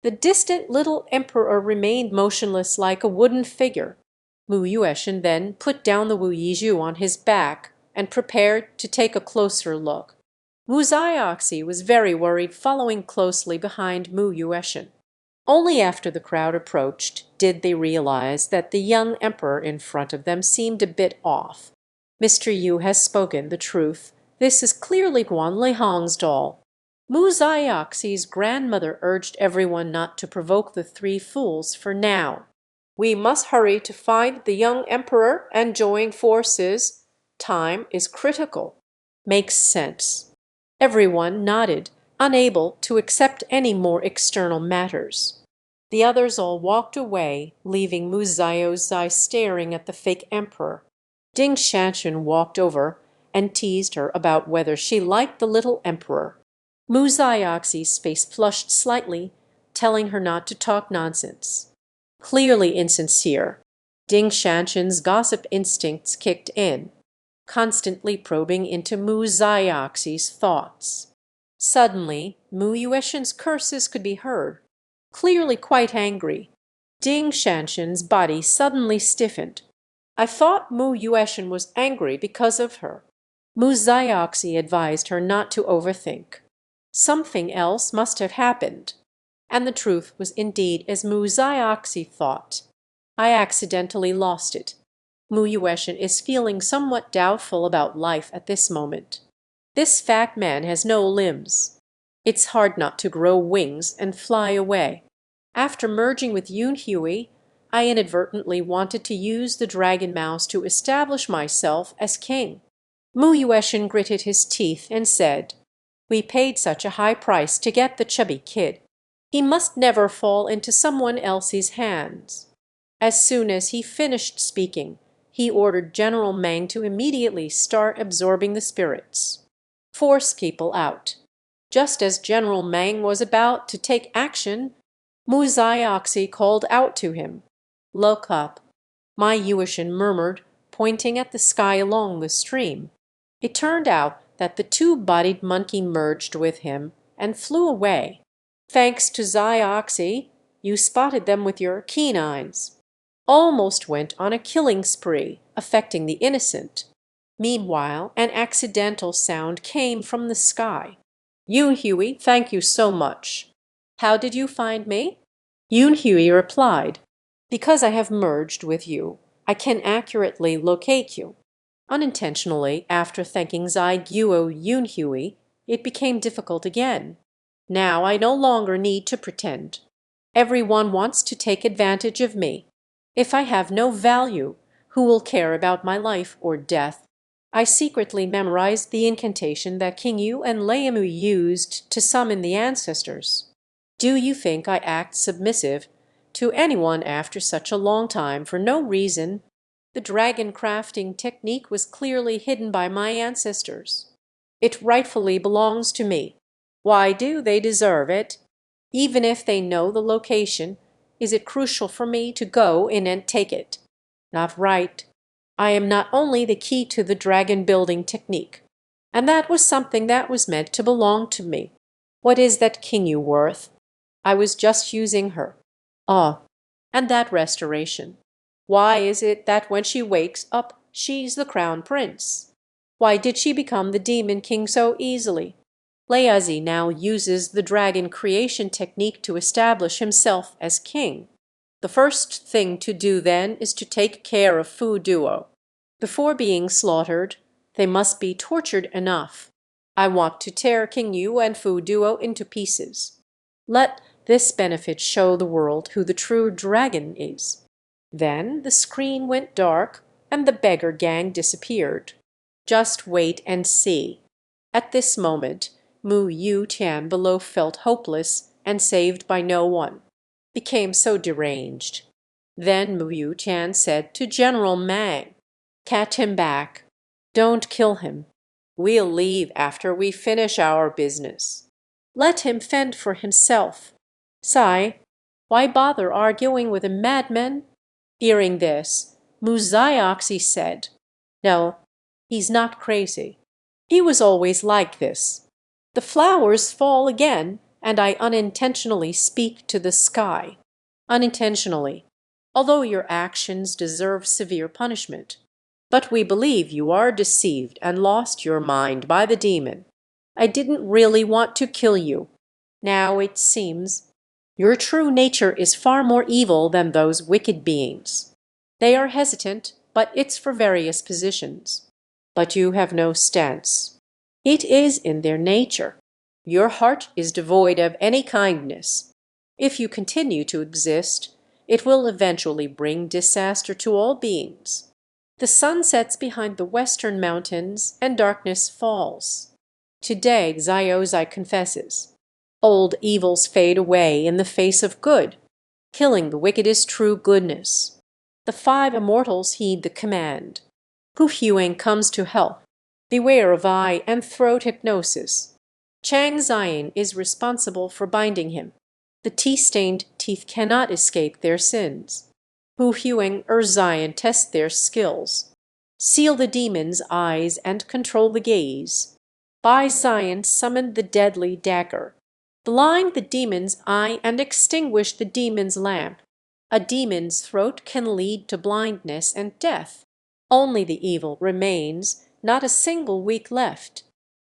The distant little emperor remained motionless like a wooden figure. Mu Yueshan then put down the Wu Yizhu on his back and prepared to take a closer look. Mu Zioxi was very worried, following closely behind Mu Yueshan. Only after the crowd approached did they realize that the young emperor in front of them seemed a bit off. Mr. Yu has spoken the truth. This is clearly Guan Leihong's doll. Mu Zioxi's grandmother urged everyone not to provoke the three fools for now. We must hurry to find the young emperor and join forces. Time is critical. Makes sense. Everyone nodded, unable to accept any more external matters. The others all walked away, leaving Mu Zioxi staring at the fake emperor. Ding Shanshan walked over and teased her about whether she liked the little emperor. Mu Zioxi's face flushed slightly, telling her not to talk nonsense. Clearly insincere, Ding Shanshan's gossip instincts kicked in, constantly probing into Mu Zioxi's thoughts. Suddenly, Mu Yueshan's curses could be heard, clearly quite angry. Ding Shanshan's body suddenly stiffened. I thought Mu Yueshan was angry because of her. Mu Zioxi advised her not to overthink. Something else must have happened. And the truth was indeed as Mu Zioxi thought. I accidentally lost it. Mu Yueshan is feeling somewhat doubtful about life at this moment. This fat man has no limbs. It's hard not to grow wings and fly away. After merging with Yun Hui, I inadvertently wanted to use the dragon mouse to establish myself as king. Mu Yueshan gritted his teeth and said, we paid such a high price to get the chubby kid. He must never fall into someone else's hands. As soon as he finished speaking, he ordered General Meng to immediately start absorbing the spirits. Force people out. Just as General Meng was about to take action, Mu Zioxi called out to him. Look up. My Yueshan murmured, pointing at the sky along the stream. It turned out that the two-bodied monkey merged with him and flew away. Thanks to Zioxi, you spotted them with your keen eyes. Almost went on a killing spree, affecting the innocent. Meanwhile, an accidental sound came from the sky. Yun Hui, thank you so much. How did you find me? Yun Hui replied, because I have merged with you, I can accurately locate you. Unintentionally, after thanking Zai Guo Yun Hui, it became difficult again. Now I no longer need to pretend. Everyone wants to take advantage of me. If I have no value, who will care about my life or death? I secretly memorized the incantation that King Yu and Leiamu used to summon the ancestors. Do you think I act submissive to anyone after such a long time for no reason? The dragon crafting technique was clearly hidden by my ancestors. It rightfully belongs to me. Why do they deserve it? Even if they know the location, is it crucial for me to go in and take it? Not right. I am not only the key to the dragon building technique, and that was something that was meant to belong to me. What is that Qing worth? I was just using her. Ah, and that restoration. Why is it that when she wakes up, she's the crown prince? Why did she become the demon king so easily? Layazi now uses the dragon creation technique to establish himself as king. The first thing to do then is to take care of Fu Duo. Before being slaughtered, they must be tortured enough. I want to tear King Yu and Fu Duo into pieces. Let this benefit show the world who the true dragon is. Then the screen went dark and the beggar gang disappeared. Just wait and see. At this moment, Mu Yu Tian below felt hopeless and saved by no one, became so deranged. Then Mu Yu Tian said to General Mang, "Catch him back. Don't kill him. We'll leave after we finish our business. Let him fend for himself. Sai, why bother arguing with a madman?" Hearing this, Mu Zioxi said, "No, he's not crazy. He was always like this. The flowers fall again, and I unintentionally speak to the sky. Unintentionally, although your actions deserve severe punishment. But we believe you are deceived and lost your mind by the demon. I didn't really want to kill you. Now it seems your true nature is far more evil than those wicked beings. They are hesitant, but it's for various positions. But you have no stance. It is in their nature. Your heart is devoid of any kindness. If you continue to exist, it will eventually bring disaster to all beings. The sun sets behind the western mountains, and darkness falls. Today Xiaozai confesses. Old evils fade away in the face of good. Killing the wicked is true goodness. The five immortals heed the command. Hu Huang comes to help. Beware of eye and throat hypnosis. Chang Ziyin is responsible for binding him. The tea-stained teeth cannot escape their sins. Hu Huang Ziyin test their skills. Seal the demon's eyes and control the gaze. Bai Ziyin summon the deadly dagger. Blind the demon's eye and extinguish the demon's lamp. A demon's throat can lead to blindness and death. Only the evil remains, not a single week left.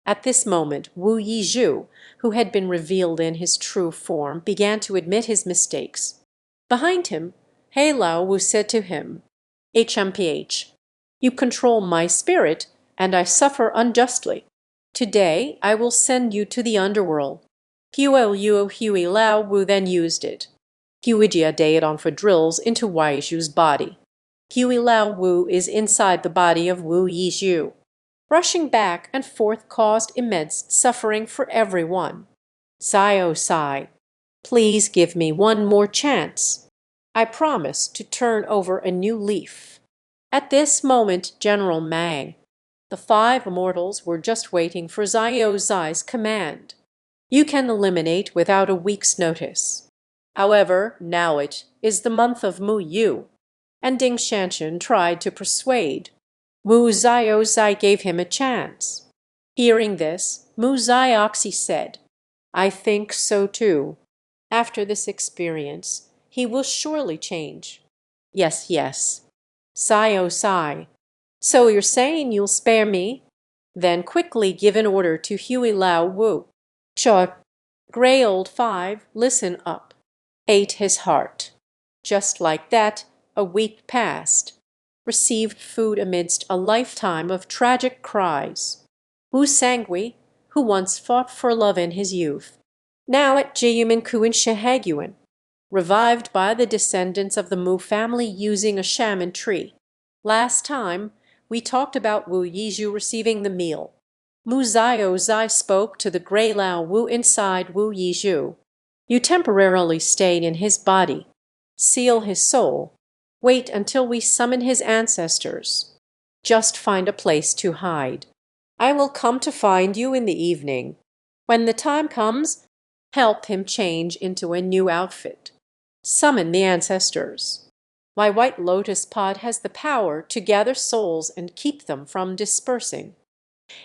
At this moment, Wu Yizhu, who had been revealed in his true form, began to admit his mistakes. Behind him, He Lao Wu said to him, "HMPH, you control my spirit, and I suffer unjustly. Today I will send you to the underworld." Hui Lao Wu then used it. Huijia Daedon for drills into Wai Zhu's body. Hui Lao Wu is inside the body of Wu Yizhu. Rushing back and forth caused immense suffering for everyone. Sai, please give me one more chance. I promise to turn over a new leaf. At this moment, General Mang, the five immortals were just waiting for Zai's command. You can eliminate without a week's notice. However, now it is the month of Mu Yu, and Ding Shanshan tried to persuade. Wu Zai gave him a chance. Hearing this, Mu Zioxi said, "I think so too. After this experience, he will surely change." Yes, yes. Sai. So you're saying you'll spare me? Then quickly give an order to Hui Lao Wu. Sure. Grey old five, listen up. Ate his heart. Just like that, a week passed. Received food amidst a lifetime of tragic cries. Wu Sangui, who once fought for love in his youth, now at Jiyuminkuin Shehaguan, revived by the descendants of the Mu family using a shaman tree. Last time, we talked about Wu Yizhu receiving the meal. Mu Zai spoke to the Grey Lao Wu inside Wu Yizhu. You temporarily stayed in his body. Seal his soul. Wait until we summon his ancestors. Just find a place to hide. I will come to find you in the evening. When the time comes, help him change into a new outfit. Summon the ancestors. My white lotus pod has the power to gather souls and keep them from dispersing.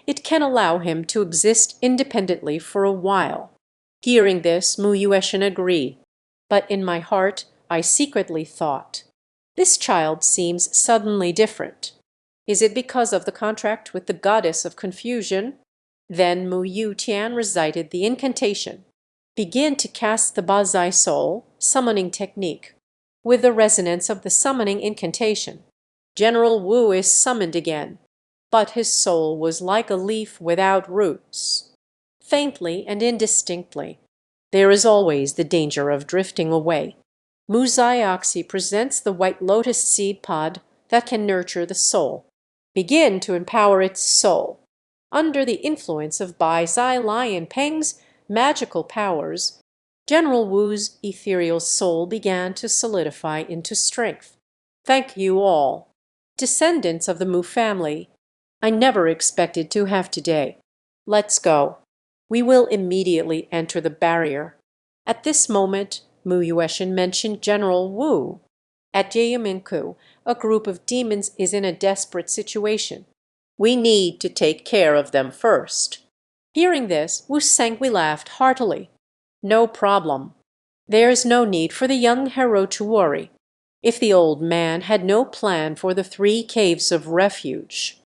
It can allow him to exist independently for a while. Hearing this, Mu Yueshan agreed, but in my heart I secretly thought, this child seems suddenly different. Is it because of the contract with the goddess of confusion? Then Mu Yu Tian recited the incantation. Begin to cast the Bazai soul, summoning technique. With the resonance of the summoning incantation, General Wu is summoned again, but his soul was like a leaf without roots. Faintly and indistinctly, there is always the danger of drifting away. Mu Zioxi presents the white lotus seed pod that can nurture the soul. Begin to empower its soul. Under the influence of Bai Zai Lion Peng's magical powers, General Wu's ethereal soul began to solidify into strength. Thank you all. Descendants of the Mu family, I never expected to have today. Let's go. We will immediately enter the barrier. At this moment, Mu Yueshan mentioned General Wu. At Jiaminku, a group of demons is in a desperate situation. We need to take care of them first. Hearing this, Wu Sengui laughed heartily. No problem. There's no need for the young hero to worry. If the old man had no plan for the 3 caves of refuge,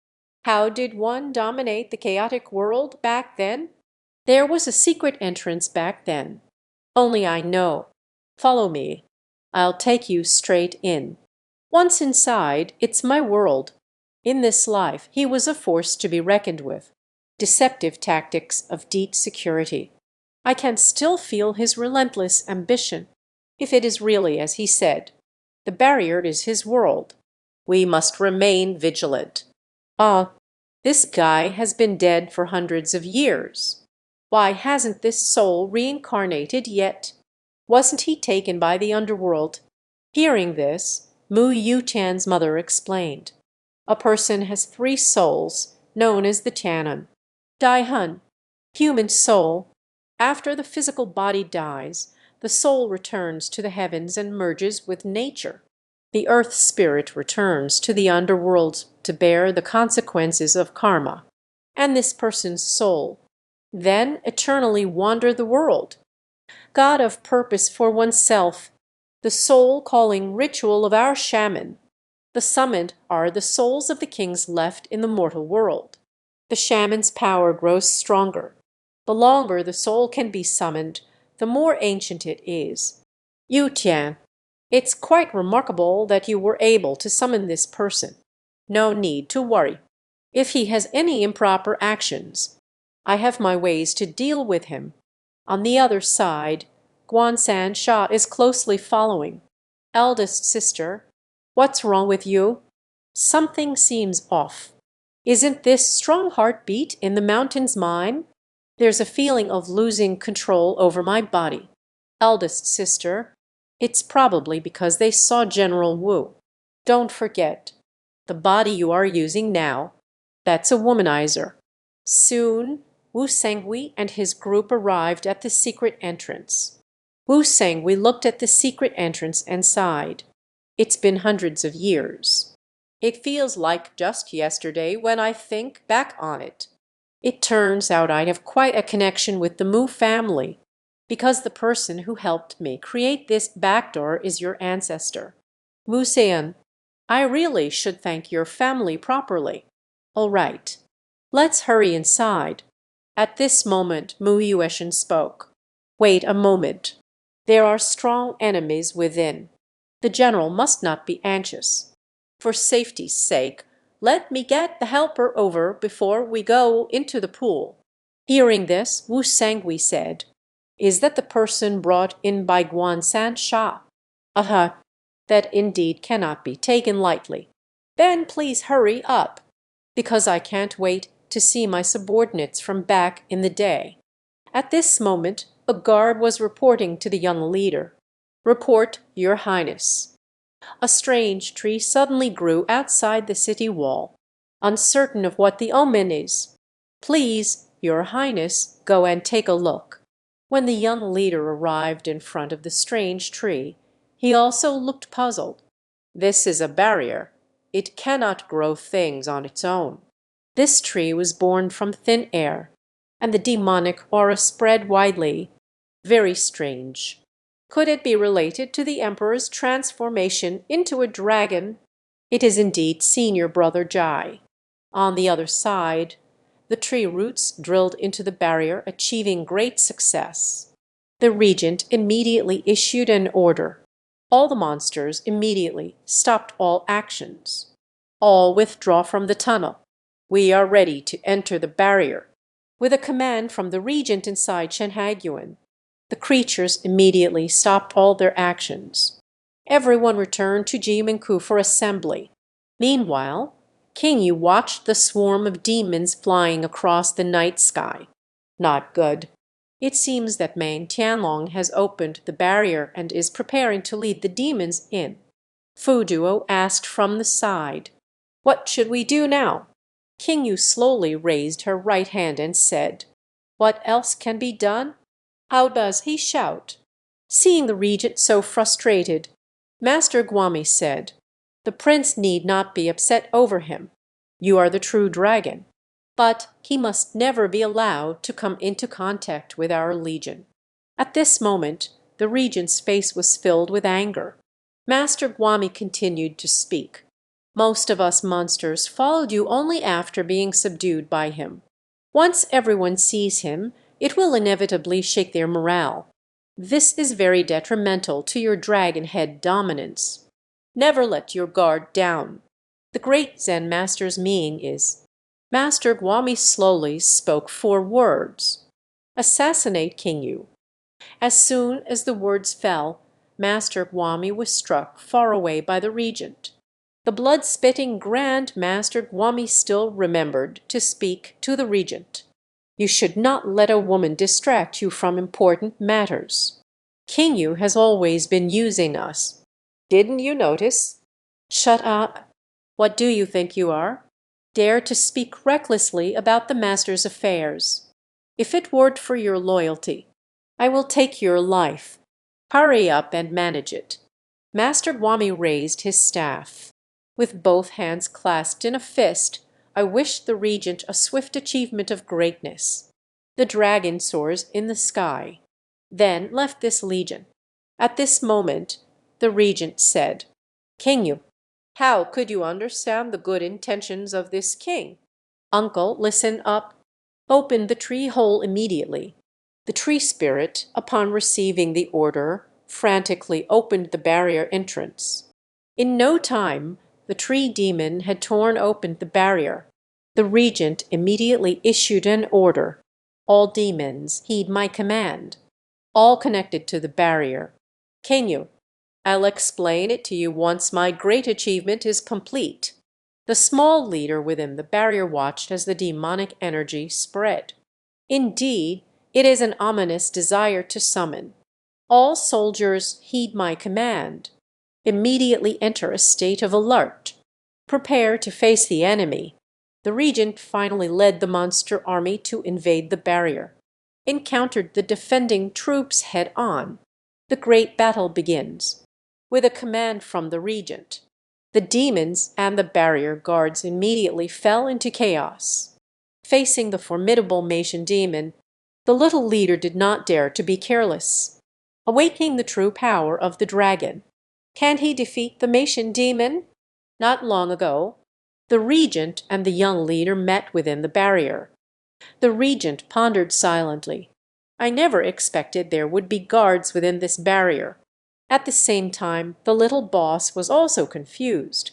how did one dominate the chaotic world back then? There was a secret entrance back then. Only I know. Follow me. I'll take you straight in. Once inside, it's my world. In this life, he was a force to be reckoned with. Deceptive tactics of deep security. I can still feel his relentless ambition, if it is really as he said. The barrier is his world. We must remain vigilant. This guy has been dead for hundreds of years. Why hasn't this soul reincarnated yet? Wasn't he taken by the underworld? Hearing this, Mu Yu-Tian's mother explained. A person has 3 souls, known as the Tianan. Dai-Hun, human soul. After the physical body dies, the soul returns to the heavens and merges with nature. The earth spirit returns to the underworld to bear the consequences of karma. And this person's soul then eternally wander the world. God of purpose for oneself, the soul-calling ritual of our shaman. The summoned are the souls of the kings left in the mortal world. The shaman's power grows stronger. The longer the soul can be summoned, the more ancient it is. Yu Tian, it's quite remarkable that you were able to summon this person. No need to worry. If he has any improper actions, I have my ways to deal with him. On the other side, Guansan Sha is closely following. Eldest sister, what's wrong with you? Something seems off. Isn't this strong heartbeat in the mountains mine? There's a feeling of losing control over my body. Eldest sister, it's probably because they saw General Wu. Don't forget, the body you are using now, that's a womanizer. Soon, Wu Sengui and his group arrived at the secret entrance. Wu Sengui looked at the secret entrance and sighed. It's been hundreds of years. It feels like just yesterday when I think back on it. It turns out I have quite a connection with the Mu family, because the person who helped me create this backdoor is your ancestor. Mu Sean, I really should thank your family properly. All right, let's hurry inside. At this moment, Mu Yueshan spoke. Wait a moment. There are strong enemies within. The general must not be anxious. For safety's sake, let me get the helper over before we go into the pool. Hearing this, Wu Sengui said, Is that the person brought in by Guansan Sha? That indeed cannot be taken lightly. Then please hurry up, because I can't wait to see my subordinates from back in the day. At this moment, a guard was reporting to the young leader. Report, Your Highness. A strange tree suddenly grew outside the city wall. Uncertain of what the omen is, Please, Your Highness, go and take a look." When the young leader arrived in front of the strange tree, he also looked puzzled. This is a barrier. It cannot grow things on its own. This tree was born from thin air, and the demonic aura spread widely. Very strange. Could it be related to the emperor's transformation into a dragon? It is indeed Senior Brother Jai. On the other side, the tree roots drilled into the barrier, achieving great success. The regent immediately issued an order. All the monsters immediately stopped all actions. All withdraw from the tunnel. We are ready to enter the barrier. With a command from the regent inside Shenhagyuan, the creatures immediately stopped all their actions. Everyone returned to Jiminku for assembly. Meanwhile, King Yu watched the swarm of demons flying across the night sky. Not good. It seems that Main Tianlong has opened the barrier and is preparing to lead the demons in. Fu Duo asked from the side, "What should we do now?" King Yu slowly raised her right hand and said, "What else can be done?" How does he shout? Seeing the regent so frustrated, Master Guami said, "The prince need not be upset over him. You are the true dragon. But he must never be allowed to come into contact with our legion." At this moment, the regent's face was filled with anger. Master Guami continued to speak. "Most of us monsters followed you only after being subdued by him. Once everyone sees him, it will inevitably shake their morale. This is very detrimental to your dragon head dominance. Never let your guard down. The great Zen master's meaning is—" Master Guami slowly spoke 4 words. "Assassinate King Yu." As soon as the words fell, Master Guami was struck far away by the regent. The blood-spitting Grand Master Guami still remembered to speak to the regent. "You should not let a woman distract you from important matters. King Yu has always been using us. Didn't you notice?" "Shut up. What do you think you are? Dare to speak recklessly about the master's affairs. If it weren't for your loyalty, I will take your life. Hurry up and manage it." Master Guami raised his staff. With both hands clasped in a fist, I wished the regent a swift achievement of greatness. The dragon soars in the sky, then left this legion. At this moment, the regent said, "King Yu, how could you understand the good intentions of this king? Uncle, listen up." Open the tree hole immediately. The tree spirit, upon receiving the order, frantically opened the barrier entrance. In no time, the tree demon had torn open the barrier. The regent immediately issued an order. "All demons, heed my command. All connected to the barrier. King Yu, I'll explain it to you once my great achievement is complete." The small leader within the barrier watched as the demonic energy spread. Indeed, it is an ominous desire to summon. "All soldiers, heed my command. Immediately enter a state of alert. Prepare to face the enemy." The regent finally led the monster army to invade the barrier. Encountered the defending troops head on. The great battle begins. With a command from the regent, the demons and the barrier guards immediately fell into chaos. Facing the formidable Mason demon, the little leader did not dare to be careless. Awakening the true power of the dragon. Can he defeat the Mason demon? Not long ago, the regent and the young leader met within the barrier. The regent pondered silently. "I never expected there would be guards within this barrier." At the same time, the little boss was also confused.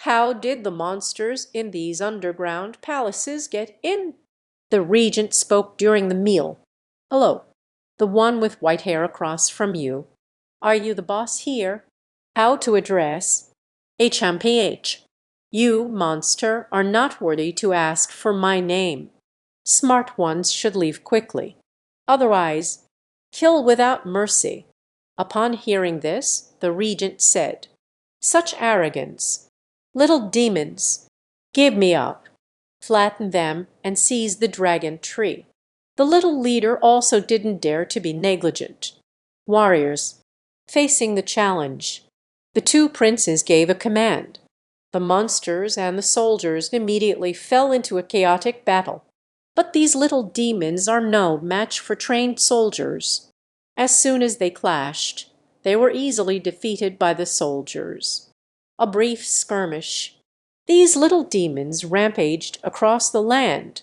How did the monsters in these underground palaces get in? The regent spoke during the meal. "Hello, the one with white hair across from you. Are you the boss here?" How to address HMPH. "You, monster, are not worthy to ask for my name. Smart ones should leave quickly. Otherwise, kill without mercy." Upon hearing this, the regent said, "Such arrogance! Little demons, give me up." flatten them, and seize the dragon tree. The little leader also didn't dare to be negligent. Warriors, facing the challenge, the two princes gave a command. The monsters and the soldiers immediately fell into a chaotic battle. But these little demons are no match for trained soldiers. As soon as they clashed, they were easily defeated by the soldiers. A brief skirmish. These little demons rampaged across the land.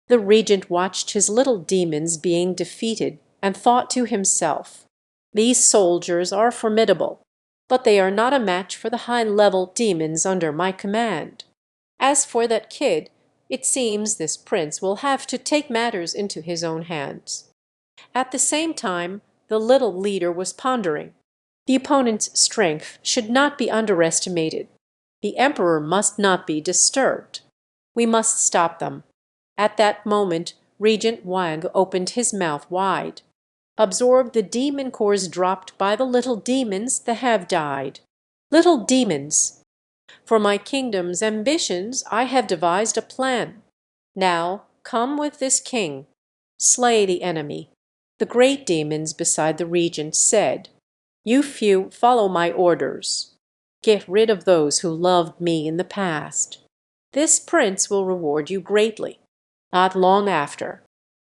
The regent watched his little demons being defeated and thought to himself, "These soldiers are formidable, but they are not a match for the high-level demons under my command. As for that kid, it seems this prince will have to take matters into his own hands." At the same time, the little leader was pondering. The opponent's strength should not be underestimated. The emperor must not be disturbed. We must stop them. At that moment, Regent Wang opened his mouth wide. "Absorb the demon cores dropped by the little demons that have died. Little demons! For my kingdom's ambitions I have devised a plan. Now come with this king. Slay the enemy." The great demons beside the regent said, "You few follow my orders. Get rid of those who loved me in the past. This prince will reward you greatly." Not long after,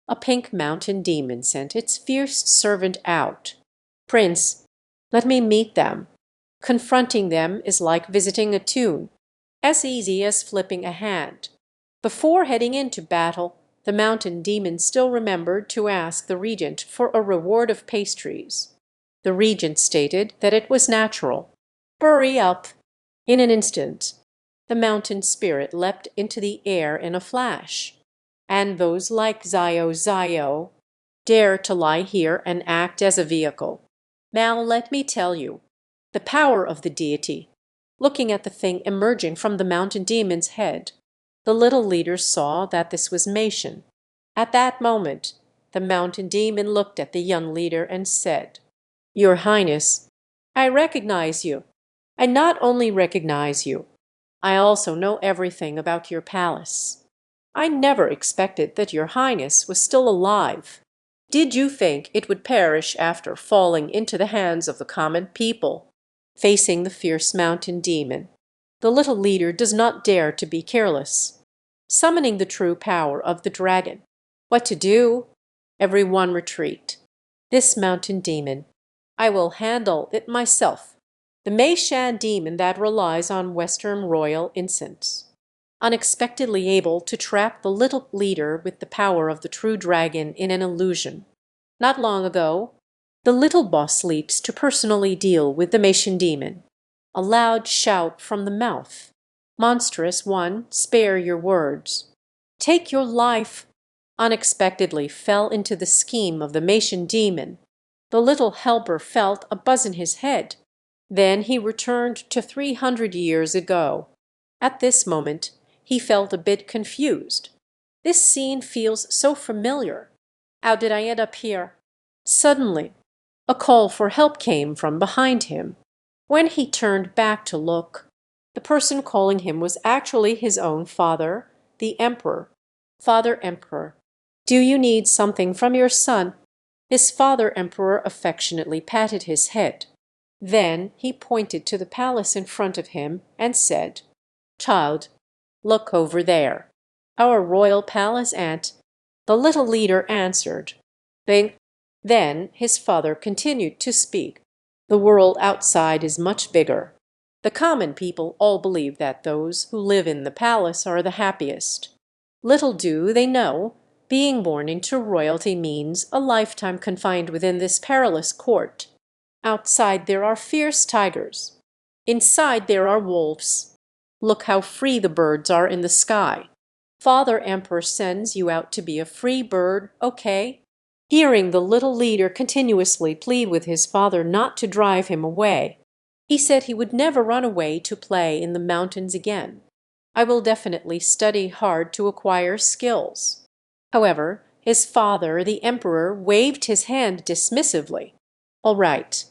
a pink mountain demon sent its fierce servant out. "Prince, let me meet them." Confronting them is like visiting a tomb, as easy as flipping a hand. Before heading into battle, the mountain demon still remembered to ask the regent for a reward of pastries. The regent stated that it was natural. "Hurry up." In an instant, the mountain spirit leapt into the air in a flash. "And those like Zio dare to lie here and act as a vehicle. Now let me tell you, the power of the deity." Looking at the thing emerging from the mountain demon's head, the little leader saw that this was Machen. At that moment, the mountain demon looked at the young leader and said, "Your Highness, I recognize you. I not only recognize you, I also know everything about your palace. I never expected that your Highness was still alive. Did you think it would perish after falling into the hands of the common people?" Facing the fierce mountain demon, the little leader does not dare to be careless. Summoning the true power of the dragon. What to do? Every one retreat. This mountain demon, I will handle it myself. The Meishan demon that relies on Western royal incense. Unexpectedly able to trap the little leader with the power of the true dragon in an illusion. Not long ago, the little boss leaps to personally deal with the Meishan demon. A loud shout from the mouth. "Monstrous one, spare your words. Take your life." Unexpectedly fell into the scheme of the Meishan demon. The little helper felt a buzz in his head. Then he returned to 300 years ago. At this moment, he felt a bit confused. This scene feels so familiar. How did I end up here? Suddenly, a call for help came from behind him. When he turned back to look, the person calling him was actually his own father, the emperor. "Father Emperor, do you need something from your son?" His father emperor affectionately patted his head. Then he pointed to the palace in front of him and said, "Child, look over there." "Our royal palace, aunt," the little leader answered. Then his father continued to speak. "The world outside is much bigger. The common people all believe that those who live in the palace are the happiest. Little do they know, being born into royalty means a lifetime confined within this perilous court. Outside there are fierce tigers. Inside there are wolves. Look how free the birds are in the sky. Father Emperor sends you out to be a free bird, okay?" Hearing the little leader continuously plead with his father not to drive him away, he said he would never run away to play in the mountains again. "I will definitely study hard to acquire skills." However, his father, the emperor, waved his hand dismissively. "All right.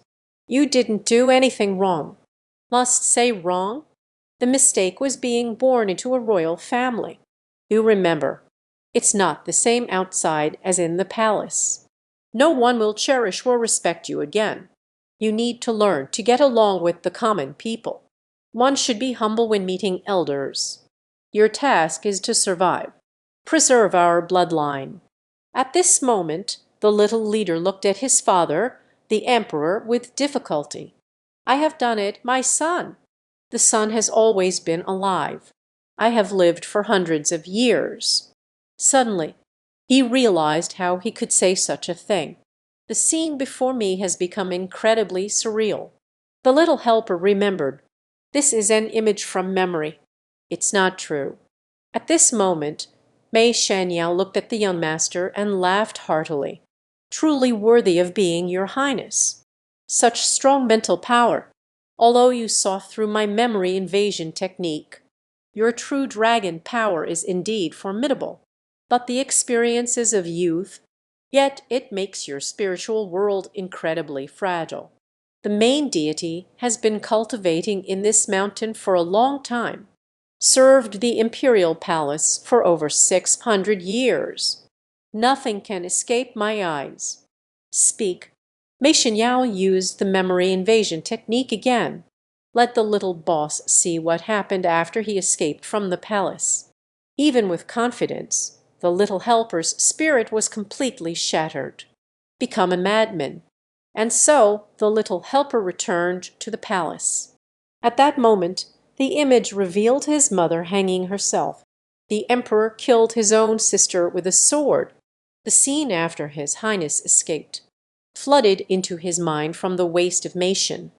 You didn't do anything wrong." Must say wrong? The mistake was being born into a royal family. You remember, it's not the same outside as in the palace. No one will cherish or respect you again. You need to learn to get along with the common people. One should be humble when meeting elders. Your task is to survive. Preserve our bloodline." At this moment, the little leader looked at his father, the emperor, with difficulty. "I have done it, my son. The son has always been alive. I have lived for hundreds of years." Suddenly, he realized how he could say such a thing. "The scene before me has become incredibly surreal." The little helper remembered. "This is an image from memory. It's not true." At this moment, Mei Shangyao looked at the young master and laughed heartily. "Truly worthy of being your highness. Such strong mental power, although you saw through my memory invasion technique. Your true dragon power is indeed formidable, but the experiences of youth, yet it makes your spiritual world incredibly fragile. The main deity has been cultivating in this mountain for a long time, served the imperial palace for over 600 years. Nothing can escape my eyes. Speak." Mei Shangyao used the memory invasion technique again. Let the little boss see what happened after he escaped from the palace. Even with confidence, the little helper's spirit was completely shattered. Become a madman. And so the little helper returned to the palace. At that moment, the image revealed his mother hanging herself. The emperor killed his own sister with a sword. The scene after His Highness escaped flooded into his mind from the waste of Mation.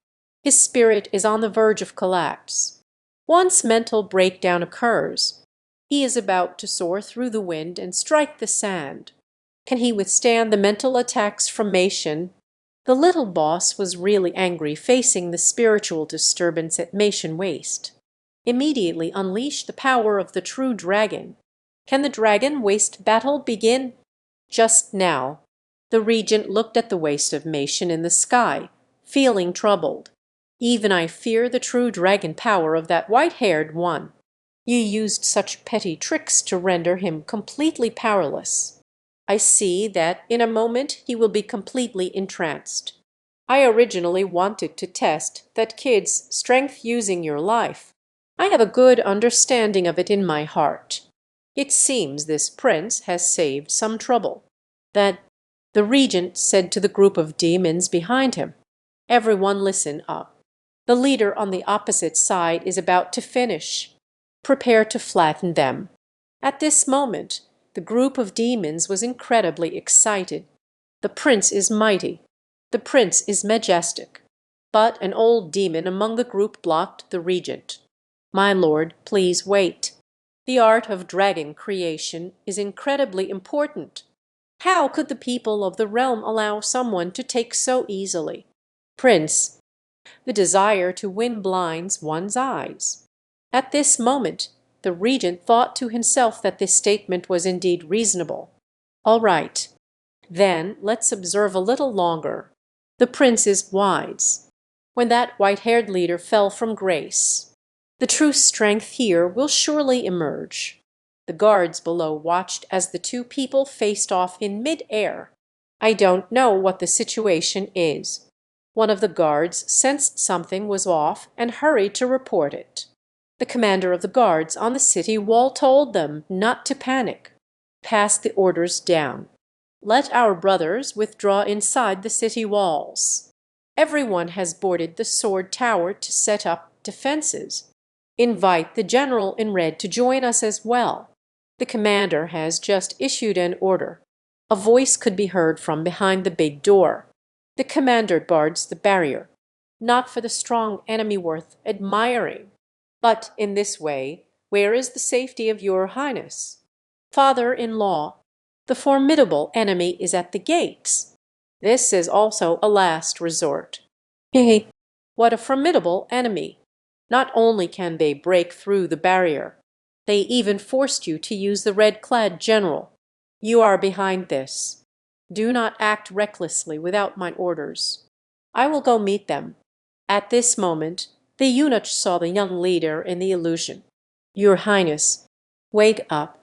His spirit is on the verge of collapse. Once mental breakdown occurs, he is about to soar through the wind and strike the sand. Can he withstand the mental attacks from Mation? The little boss was really angry facing the spiritual disturbance at Mation Waste. Immediately unleash the power of the true dragon. Can the dragon waste battle begin? Just now, the regent looked at the waste of Mation in the sky, feeling troubled. "Even I fear the true dragon power of that white-haired one. You used such petty tricks to render him completely powerless. I see that in a moment he will be completely entranced. I originally wanted to test that kid's strength using your life. I have a good understanding of it in my heart. It seems this prince has saved some trouble." That the regent said to the group of demons behind him. "Everyone listen up. The leader on the opposite side is about to finish. Prepare to flatten them." At this moment, the group of demons was incredibly excited. The prince is mighty. The prince is majestic. But an old demon among the group blocked the regent. "My lord, please wait. The art of dragon creation is incredibly important. How could the people of the realm allow someone to take so easily? Prince, the desire to win blinds one's eyes." At this moment, the regent thought to himself that this statement was indeed reasonable. "All right. Then let's observe a little longer. The prince is wise." When that white-haired leader fell from grace, the true strength here will surely emerge. The guards below watched as the two people faced off in mid-air. I don't know what the situation is. One of the guards sensed something was off and hurried to report it. The commander of the guards on the city wall told them not to panic. Pass the orders down. Let our brothers withdraw inside the city walls. Everyone has boarded the sword tower to set up defenses. Invite the general in red to join us as well. The commander has just issued an order. A voice could be heard from behind the big door. The commander guards the barrier, not for the strong enemy worth admiring, but in this way, where is the safety of your highness? Father-in-law, the formidable enemy is at the gates. This is also a last resort. Hey, what a formidable enemy! Not only can they break through the barrier, they even forced you to use the red-clad general. You are behind this. Do not act recklessly without my orders. I will go meet them." At this moment, the eunuch saw the young leader in the illusion. "Your Highness, wake up.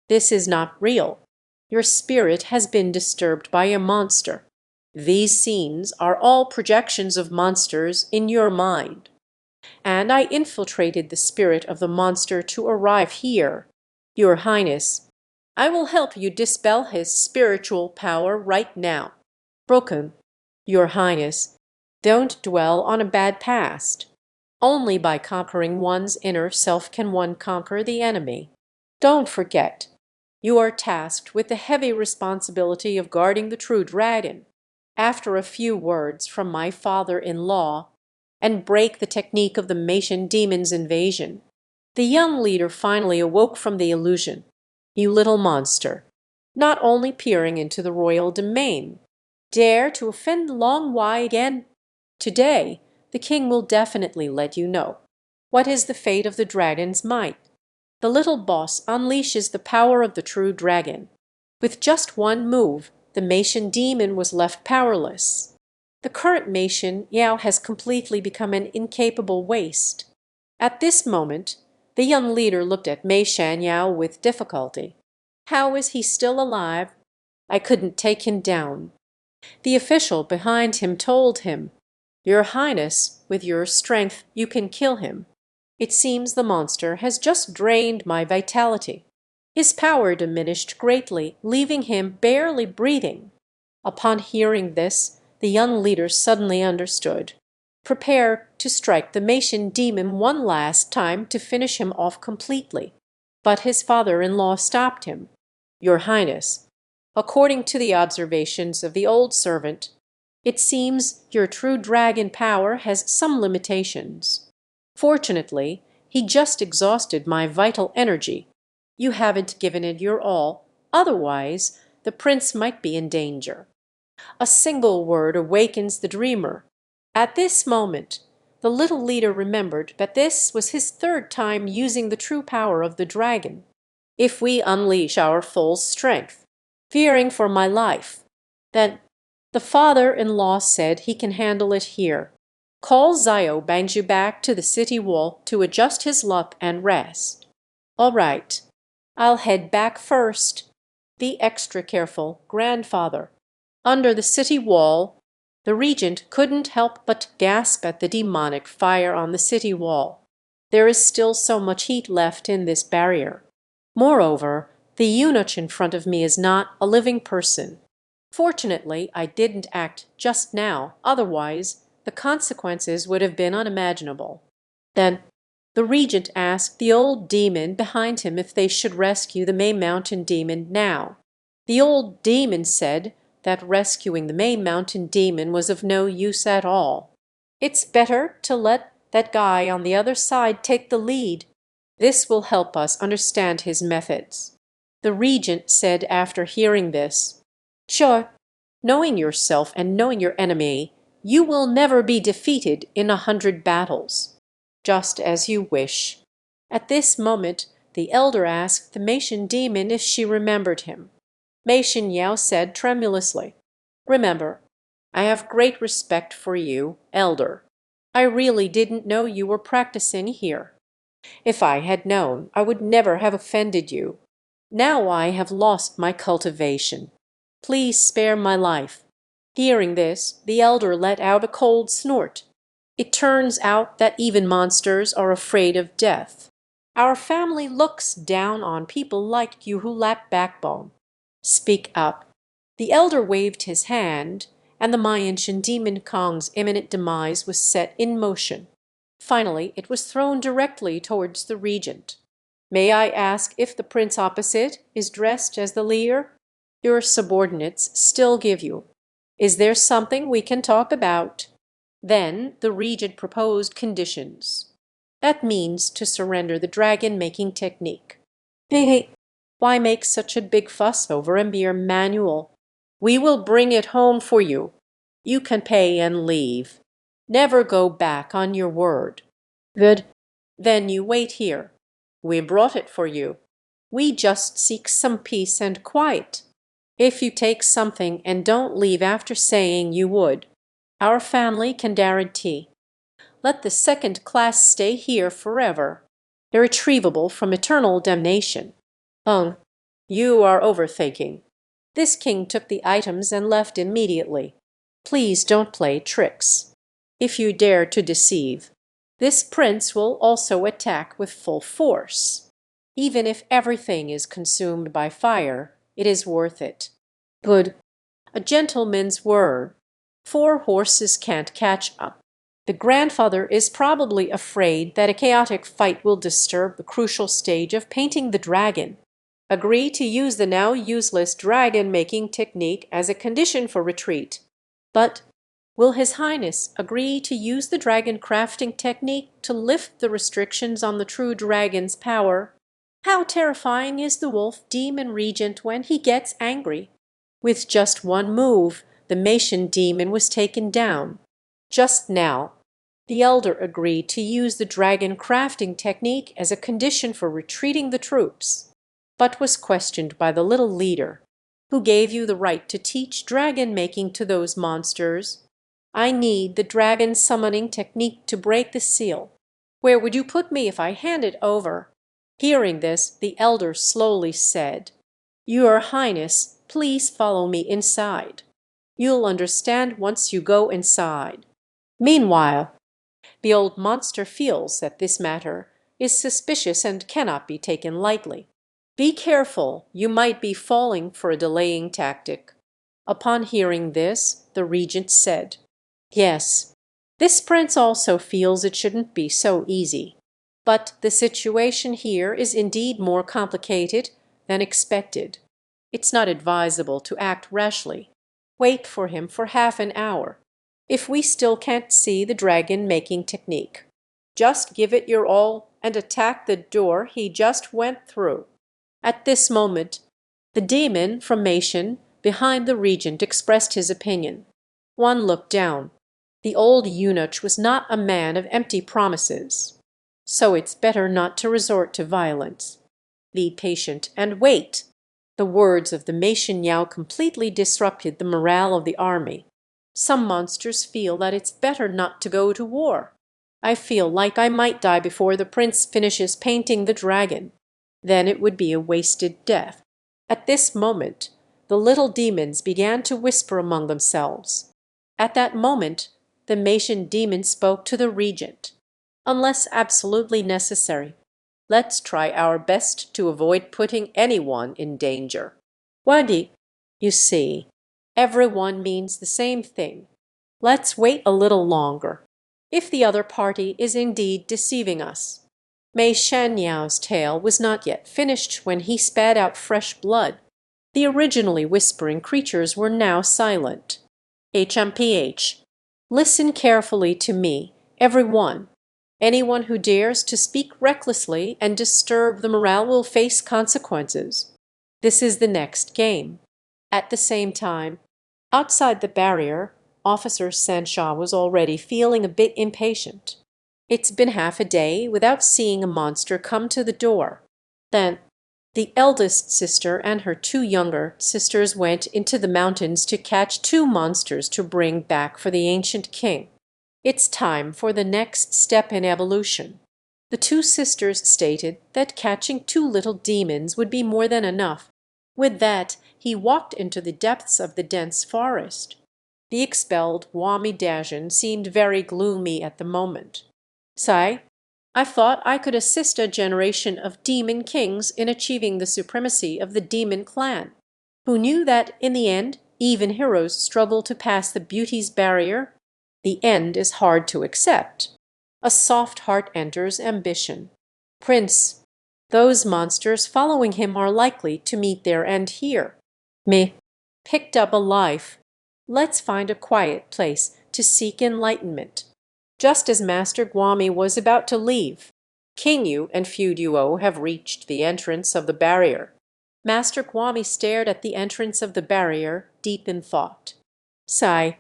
This is not real. Your spirit has been disturbed by a monster. These scenes are all projections of monsters in your mind. And I infiltrated the spirit of the monster to arrive here. Your Highness, I will help you dispel his spiritual power right now. Broken, Your Highness, don't dwell on a bad past. Only by conquering one's inner self can one conquer the enemy. Don't forget, you are tasked with the heavy responsibility of guarding the true dragon. After a few words from my father-in-law, and break the technique of the Maiden demon's invasion, the young leader finally awoke from the illusion. You little monster, not only peering into the royal domain, dare to offend Long Wai again? Today, the king will definitely let you know. What is the fate of the dragon's might? The little boss unleashes the power of the true dragon. With just one move, the Maiden demon was left powerless. The current Maiden Yao has completely become an incapable waste. At this moment, the young leader looked at Mei Shan Yao with difficulty. How is he still alive? I couldn't take him down. The official behind him told him, Your Highness, with your strength you can kill him. It seems the monster has just drained my vitality. His power diminished greatly, leaving him barely breathing. Upon hearing this, the young leader suddenly understood. Prepare to strike the Maiden demon one last time to finish him off completely. But his father-in-law stopped him. Your Highness, according to the observations of the old servant, it seems your true dragon power has some limitations. Fortunately, he just exhausted my vital energy. You haven't given it your all, otherwise the prince might be in danger. A single word awakens the dreamer. At this moment, the little leader remembered that this was his third time using the true power of the dragon. If we unleash our full strength, fearing for my life, then the father-in-law said he can handle it here. Call Zio Banju back to the city wall to adjust his luck and rest. All right, I'll head back first. Be extra careful, grandfather. Under the city wall, the regent couldn't help but gasp at the demonic fire on the city wall. There is still so much heat left in this barrier. Moreover, the eunuch in front of me is not a living person. Fortunately, I didn't act just now, otherwise the consequences would have been unimaginable. Then the regent asked the old demon behind him if they should rescue the May Mountain demon now. The old demon said that rescuing the May Mountain demon was of no use at all. It's better to let that guy on the other side take the lead. This will help us understand his methods. The regent said after hearing this, Sure, knowing yourself and knowing your enemy, you will never be defeated in 100 battles. Just as you wish. At this moment, the elder asked the Maiden demon if she remembered him. Mei Shan Yao said tremulously, Remember, I have great respect for you, elder. I really didn't know you were practicing here. If I had known, I would never have offended you. Now I have lost my cultivation. Please spare my life. Hearing this, the elder let out a cold snort. It turns out that even monsters are afraid of death. Our family looks down on people like you who lack backbone. Speak up. The elder waved his hand, and the Mayan demon Kong's imminent demise was set in motion. Finally, it was thrown directly towards the regent. May I ask if the prince opposite is dressed as the leader? Your subordinates still give you. Is there something we can talk about? Then the regent proposed conditions. That means to surrender the dragon-making technique. Hey, why make such a big fuss over a mere manual? We will bring it home for you. You can pay and leave. Never go back on your word. Good. Then you wait here. We brought it for you. We just seek some peace and quiet. If you take something and don't leave after saying you would, our family can guarantee. Let the second class stay here forever, irretrievable from eternal damnation. Feng, You are overthinking. This king took the items and left immediately. Please don't play tricks. If you dare to deceive, this prince will also attack with full force. Even if everything is consumed by fire, it is worth it. Good. A gentleman's word. 4 horses can't catch up. The grandfather is probably afraid that a chaotic fight will disturb the crucial stage of painting the dragon. Agree to use the now useless dragon-making technique as a condition for retreat. But will His Highness agree to use the dragon crafting technique to lift the restrictions on the true dragon's power? How terrifying is the wolf demon regent when he gets angry? With just one move, the Maiden demon was taken down. Just now, the elder agreed to use the dragon crafting technique as a condition for retreating the troops, but was questioned by the little leader. Who gave you the right to teach dragon making to those monsters? I need the dragon summoning technique to break the seal. Where would you put me if I hand it over? Hearing this, the elder slowly said, Your Highness, please follow me inside. You'll understand once you go inside. Meanwhile, the old monster feels that this matter is suspicious and cannot be taken lightly. Be careful, you might be falling for a delaying tactic. Upon hearing this, the regent said, Yes, this prince also feels it shouldn't be so easy. But the situation here is indeed more complicated than expected. It's not advisable to act rashly. Wait for him for half an hour. If we still can't see the dragon-making technique, just give it your all and attack the door he just went through. At this moment, the demon from Maiden behind the regent expressed his opinion. One looked down. The old eunuch was not a man of empty promises. So it's better not to resort to violence. Be patient and wait. The words of the Maiden now completely disrupted the morale of the army. Some monsters feel that it's better not to go to war. I feel like I might die before the prince finishes painting the dragon. Then it would be a wasted death. At this moment, the little demons began to whisper among themselves. At that moment, the Maiden demon spoke to the regent. Unless absolutely necessary, let's try our best to avoid putting anyone in danger. Wadi, you see, everyone means the same thing. Let's wait a little longer. If the other party is indeed deceiving us. Mei Shanyao's tale was not yet finished when he spat out fresh blood. The originally whispering creatures were now silent. HMPH. Listen carefully to me, every one. Anyone who dares to speak recklessly and disturb the morale will face consequences. This is the next game. At the same time, outside the barrier, Officer Sansha was already feeling a bit impatient. It's been half a day without seeing a monster come to the door. Then the eldest sister and her 2 younger sisters went into the mountains to catch 2 monsters to bring back for the ancient king. It's time for the next step in evolution. The 2 sisters stated that catching 2 little demons would be more than enough. With that, he walked into the depths of the dense forest. The expelled Wami Dajan seemed very gloomy at the moment. Sai, I thought I could assist a generation of demon kings in achieving the supremacy of the demon clan. Who knew that, in the end, even heroes struggle to pass the beauty's barrier? The end is hard to accept. A soft heart enters ambition. Prince, those monsters following him are likely to meet their end here. Me, picked up a life. Let's find a quiet place to seek enlightenment. Just as Master Guami was about to leave, King Yu and Few Duo have reached the entrance of the barrier. Master Guami stared at the entrance of the barrier, deep in thought. Sigh.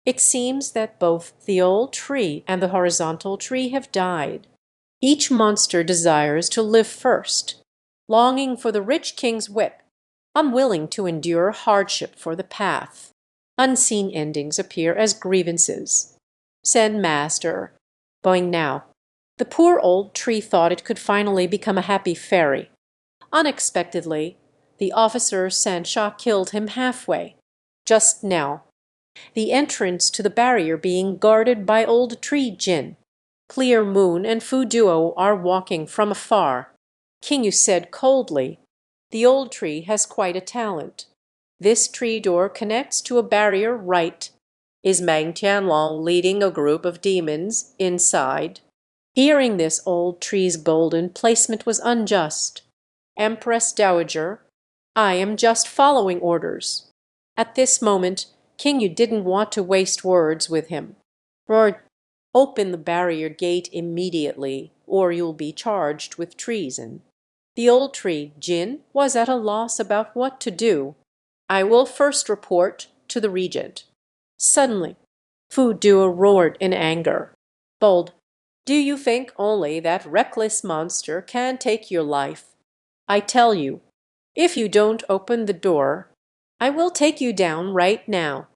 It seems that both the old tree and the horizontal tree have died. Each monster desires to live first, longing for the rich king's whip, unwilling to endure hardship for the path. Unseen endings appear as grievances. Said Master, going now. The poor old tree thought it could finally become a happy fairy. Unexpectedly, The officer Sansha killed him halfway. Just now. The entrance to the barrier being guarded by old tree Jin. Clear Moon and Fu Duo are walking from afar. Qing said coldly, "The old tree has quite a talent. This tree door connects to a barrier right. Is Mang Tianlong leading a group of demons inside?" Hearing this, old tree's golden placement was unjust. "Empress Dowager, I am just following orders." At this moment, Qing didn't want to waste words with him. Roared, "Open the barrier gate immediately, or you'll be charged with treason." The old tree, Jin, was at a loss about what to do. "I will first report to the regent." Suddenly, Fu Duo roared in anger. Bold, "Do you think only that reckless monster can take your life? I tell you, if you don't open the door, I will take you down right now."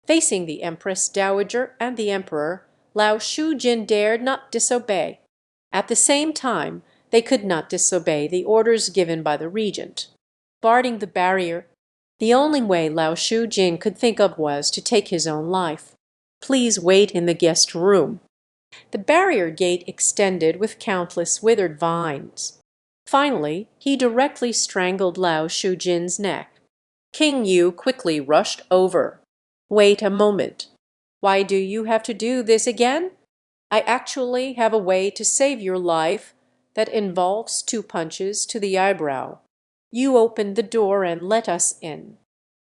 Facing the Empress Dowager and the Emperor, Lao Shujin dared not disobey. At the same time, they could not disobey the orders given by the regent. Guarding the barrier, the only way Lao Shujin could think of was to take his own life. "Please wait in the guest room." The barrier gate extended with countless withered vines. Finally, he directly strangled Lao Shujin's neck. King Yu quickly rushed over. "Wait a moment. Why do you have to do this again? I actually have a way to save your life that involves 2 punches to the eyebrow. You open the door and let us in."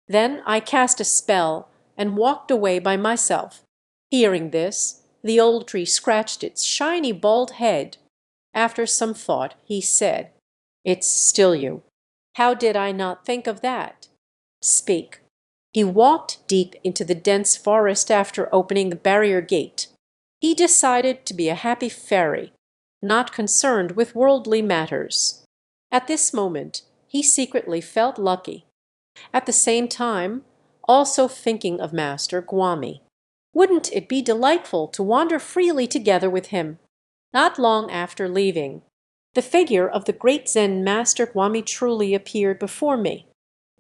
Then I cast a spell and walked away by myself. Hearing this, the old tree scratched its shiny bald head. After some thought, he said, "It's still you. How did I not think of that? Speak." He walked deep into the dense forest after opening the barrier gate. He decided to be a happy fairy, not concerned with worldly matters. At this moment, he secretly felt lucky. At the same time, also thinking of Master Guami. Wouldn't it be delightful to wander freely together with him? Not long after leaving, the figure of the great Zen Master Guami truly appeared before me.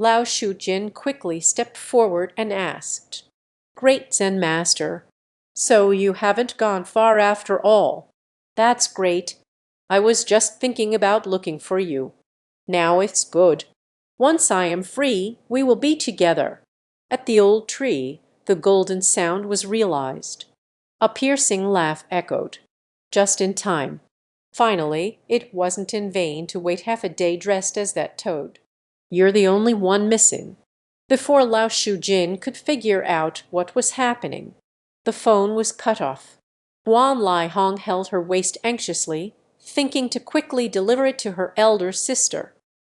Lao Shujin quickly stepped forward and asked, "Great Zen Master, so you haven't gone far after all. That's great. I was just thinking about looking for you. Now it's good. Once I am free, we will be together." At the old tree, the golden sound was realized. A piercing laugh echoed. Just in time. Finally, it wasn't in vain to wait half a day dressed as that toad. "You're the only one missing." Before Lao Shujin could figure out what was happening, the phone was cut off. Guan Lai Hong held her waist anxiously, thinking to quickly deliver it to her elder sister.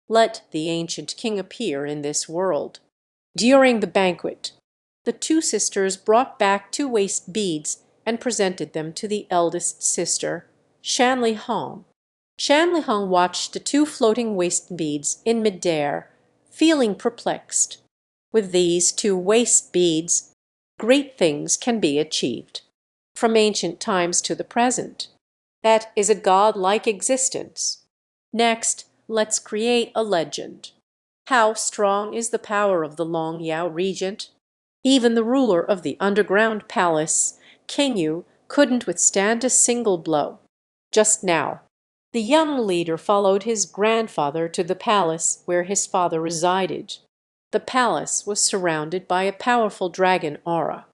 Let the ancient king appear in this world. During the banquet, the 2 sisters brought back 2 waist beads and presented them to the eldest sister, Shanli Hong. Shanli Hong watched the 2 floating waist beads in midair, feeling perplexed. With these 2 waist beads, great things can be achieved. From ancient times to the present. That is a god-like existence. Next, let's create a legend. How strong is the power of the Long Yao regent? Even the ruler of the underground palace, Qing Yu, couldn't withstand a single blow. Just now, the young leader followed his grandfather to the palace where his father resided. The palace was surrounded by a powerful dragon aura.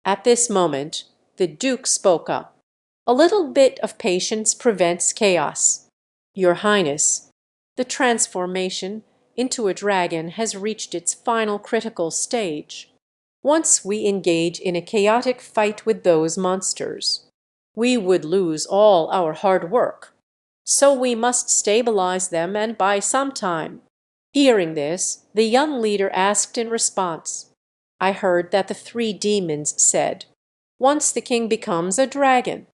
At this moment, the Duke spoke up. "A little bit of patience prevents chaos. Your Highness, the transformation into a dragon has reached its final critical stage. Once we engage in a chaotic fight with those monsters, we would lose all our hard work. So we must stabilize them and buy some time." Hearing this, the young leader asked in response, "I heard that the 3 demons said, once the king becomes a dragon,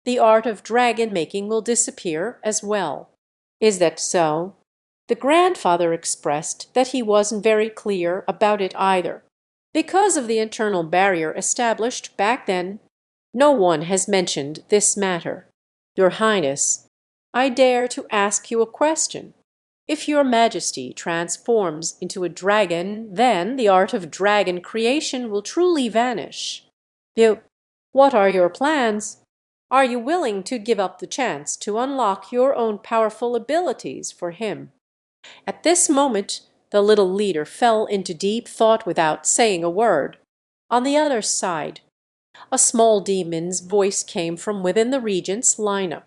the art of dragon making will disappear as well. Is that so?" The grandfather expressed that he wasn't very clear about it either. Because of the internal barrier established back then, no one has mentioned this matter. Your Highness, I dare to ask you a question. If your majesty transforms into a dragon, then the art of dragon creation will truly vanish. You, what are your plans? Are you willing to give up the chance to unlock your own powerful abilities for him?" At this moment, the little leader fell into deep thought without saying a word. On the other side, a small demon's voice came from within the regent's lineup.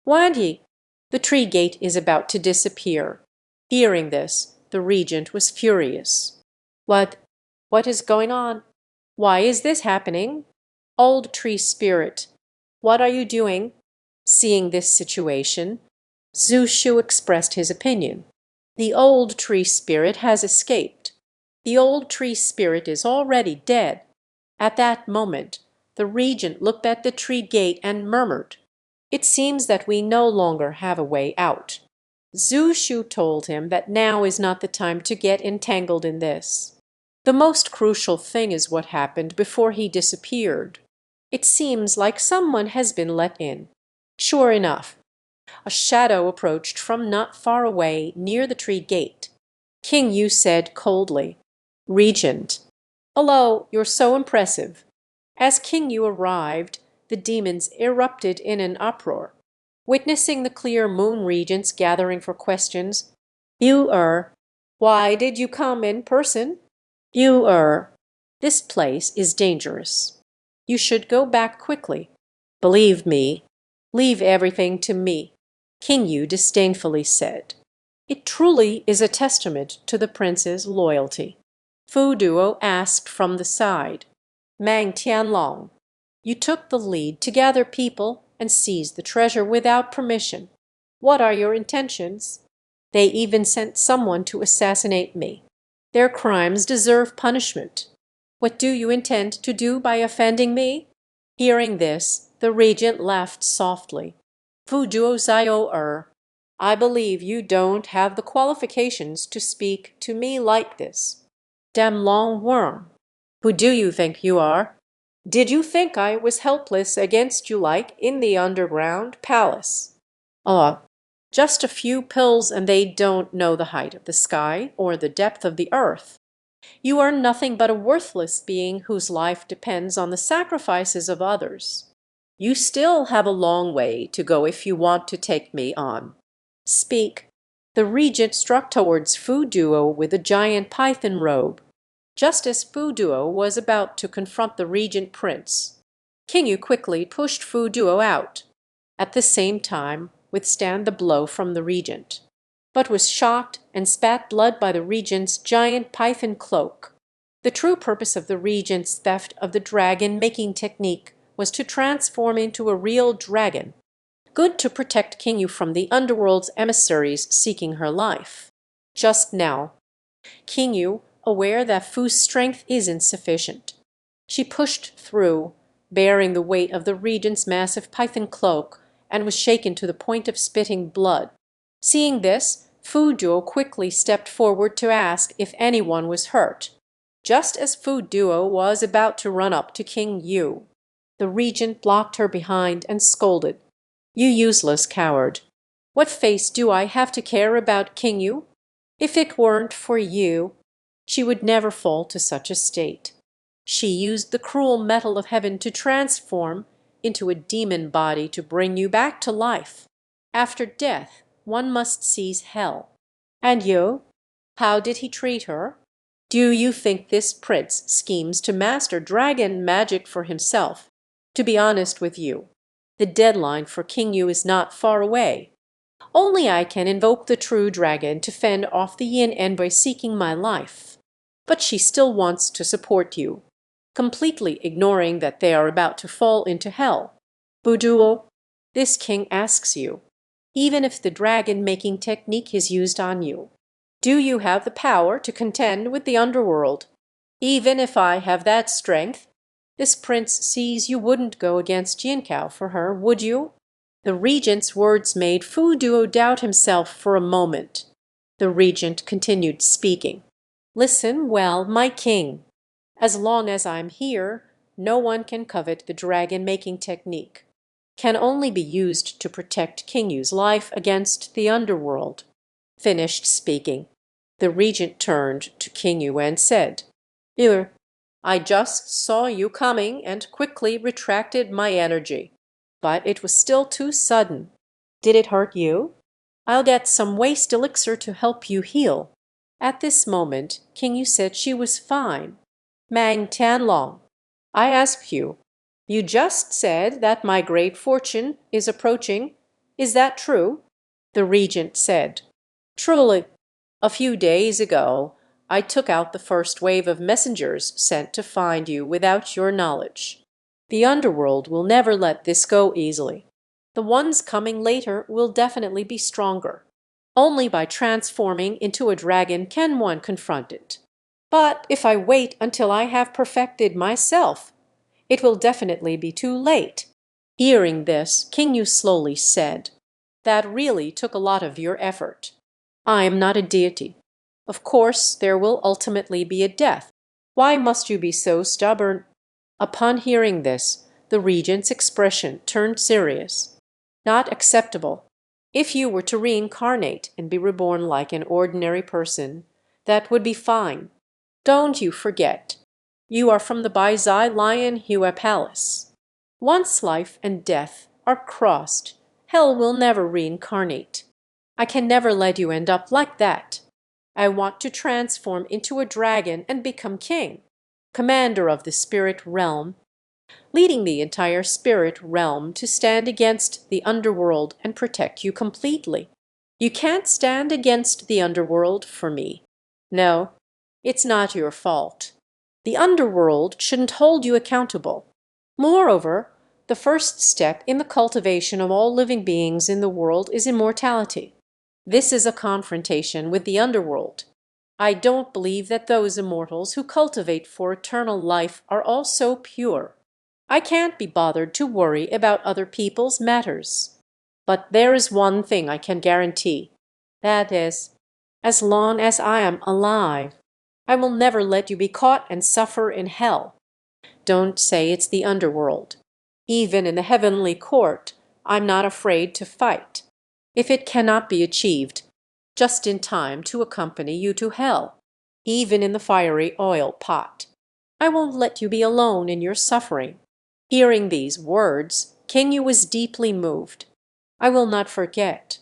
"Wandy, the tree gate is about to disappear." Hearing this, the regent was furious. What is going on? Why is this happening? Old tree spirit, what are you doing?" Seeing this situation, Zhu Shu expressed his opinion. "The old tree spirit has escaped. The old tree spirit is already dead." At that moment, the regent looked at the tree gate and murmured, "It seems that we no longer have a way out." Zhu Shu told him that now is not the time to get entangled in this. The most crucial thing is what happened before he disappeared. It seems like someone has been let in. Sure enough, a shadow approached from not far away near the tree gate. King Yu said coldly, "Regent, hello, you're so impressive." As King Yu arrived, the demons erupted in an uproar. Witnessing the clear moon regents gathering for questions, why did you come in person?" This place is dangerous. You should go back quickly. Believe me, leave everything to me," King Yu disdainfully said. "It truly is a testament to the prince's loyalty." Fu Duo asked from the side, "Mang Tianlong, you took the lead to gather people and seize the treasure without permission. What are your intentions? They even sent someone to assassinate me. Their crimes deserve punishment. What do you intend to do by offending me?" Hearing this, the regent laughed softly. "Fu Duo Zio I believe you don't have the qualifications to speak to me like this. Damn long worm, who do you think you are? Did you think I was helpless against you like in the underground palace? Just a few pills and they don't know the height of the sky or the depth of the earth. You are nothing but a worthless being whose life depends on the sacrifices of others. You still have a long way to go if you want to take me on. Speak." The regent struck towards Fu Duo with a giant python robe. Just as Fu Duo was about to confront the regent prince, King Yu quickly pushed Fu Duo out, at the same time withstand the blow from the regent, but was shocked and spat blood by the regent's giant python cloak. The true purpose of the regent's theft of the dragon-making technique was to transform into a real dragon, good to protect King Yu from the underworld's emissaries seeking her life. Just now, King Yu, aware that Fu's strength is insufficient, she pushed through, bearing the weight of the regent's massive python cloak, and was shaken to the point of spitting blood. Seeing this, Fu Duo quickly stepped forward to ask if anyone was hurt. Just as Fu Duo was about to run up to King Yu, the regent blocked her behind and scolded, "You useless coward! What face do I have to care about King Yu? If it weren't for you, she would never fall to such a state. She used the cruel metal of heaven to transform into a demon body to bring you back to life. After death, one must seize hell. And you? How did he treat her? Do you think this prince schemes to master dragon magic for himself? To be honest with you, the deadline for King Yu is not far away. Only I can invoke the true dragon to fend off the yin envoy seeking my life. But she still wants to support you, completely ignoring that they are about to fall into hell. Buduo, this king asks you, even if the dragon-making technique is used on you, do you have the power to contend with the underworld? Even if I have that strength, this prince sees you wouldn't go against Jiankao for her, would you?" The regent's words made Fu Duo doubt himself for a moment. The regent continued speaking. "Listen well, my king. As long as I'm here, no one can covet the dragon-making technique. Can only be used to protect King Yu's life against the underworld. Finished speaking, the regent turned to King Yu and said, "Yu, I just saw you coming and quickly retracted my energy. But it was still too sudden. Did it hurt you? I'll get some waste elixir to help you heal." At this moment, King Yu said she was fine. "Mang Tianlong, I ask you, you just said that my great fortune is approaching. Is that true?" The regent said, "Truly. A few days ago, I took out the first wave of messengers sent to find you without your knowledge. The underworld will never let this go easily. The ones coming later will definitely be stronger. Only by transforming into a dragon can one confront it. But if I wait until I have perfected myself, it will definitely be too late." Hearing this, King Yu slowly said, "That really took a lot of your effort. I am not a deity. Of course, there will ultimately be a death. Why must you be so stubborn?" Upon hearing this, the regent's expression turned serious. "Not acceptable. If you were to reincarnate and be reborn like an ordinary person, that would be fine. Don't you forget, you are from the Baizai Lion Hua Palace. Once life and death are crossed, hell will never reincarnate. I can never let you end up like that. I want to transform into a dragon and become king, commander of the spirit realm, leading the entire spirit realm to stand against the underworld and protect you completely. You can't stand against the underworld for me. No, it's not your fault. The underworld shouldn't hold you accountable. Moreover, the first step in the cultivation of all living beings in the world is immortality. This is a confrontation with the underworld. I don't believe that those immortals who cultivate for eternal life are all so pure. I can't be bothered to worry about other people's matters. But there is one thing I can guarantee. That is, as long as I am alive, I will never let you be caught and suffer in hell. Don't say it's the underworld. Even in the heavenly court, I'm not afraid to fight, if it cannot be achieved just in time to accompany you to hell. Even in the fiery oil pot, I won't let you be alone in your suffering." Hearing these words, King Yu was deeply moved. "I will not forget.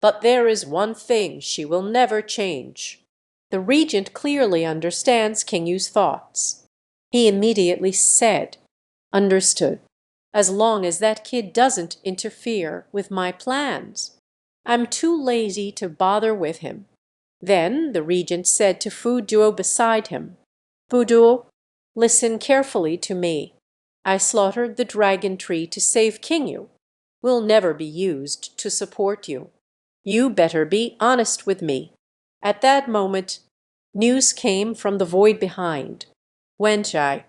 But there is one thing she will never change." The regent clearly understands King Yu's thoughts. He immediately said, "Understood. As long as that kid doesn't interfere with my plans. I'm too lazy to bother with him." Then the regent said to Fu Duo beside him, "Fu Duo, listen carefully to me. I slaughtered the dragon tree to save King Yu. Will never be used to support you. You better be honest with me." At that moment, news came from the void behind. "Wenchai,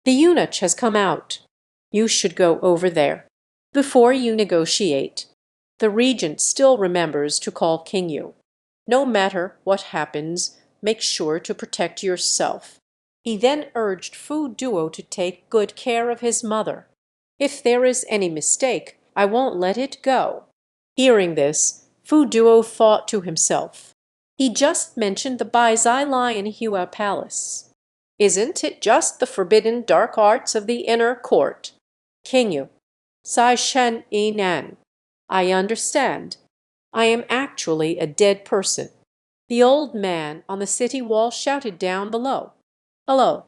the eunuch has come out. You should go over there. Before you negotiate." The regent still remembers to call King Yu. "No matter what happens, make sure to protect yourself." He then urged Fu Duo to take good care of his mother. "If there is any mistake, I won't let it go." Hearing this, Fu Duo thought to himself, "He just mentioned the Baizai Lion Hua Palace. Isn't it just the forbidden dark arts of the inner court? King Yu, Sai Shen Yi Nan. I understand. I am actually a dead person." The old man on the city wall shouted down below, "Hello,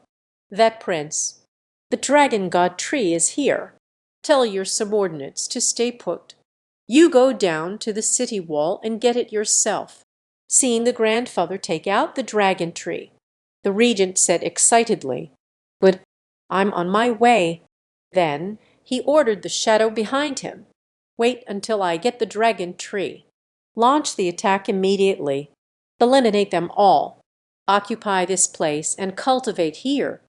that prince. The dragon god tree is here. Tell your subordinates to stay put. You go down to the city wall and get it yourself." Seeing the grandfather take out the dragon tree, the regent said excitedly, "But I'm on my way." Then he ordered the shadow behind him, "Wait until I get the dragon tree. Launch the attack immediately. Eliminate them all. Occupy this place and cultivate here."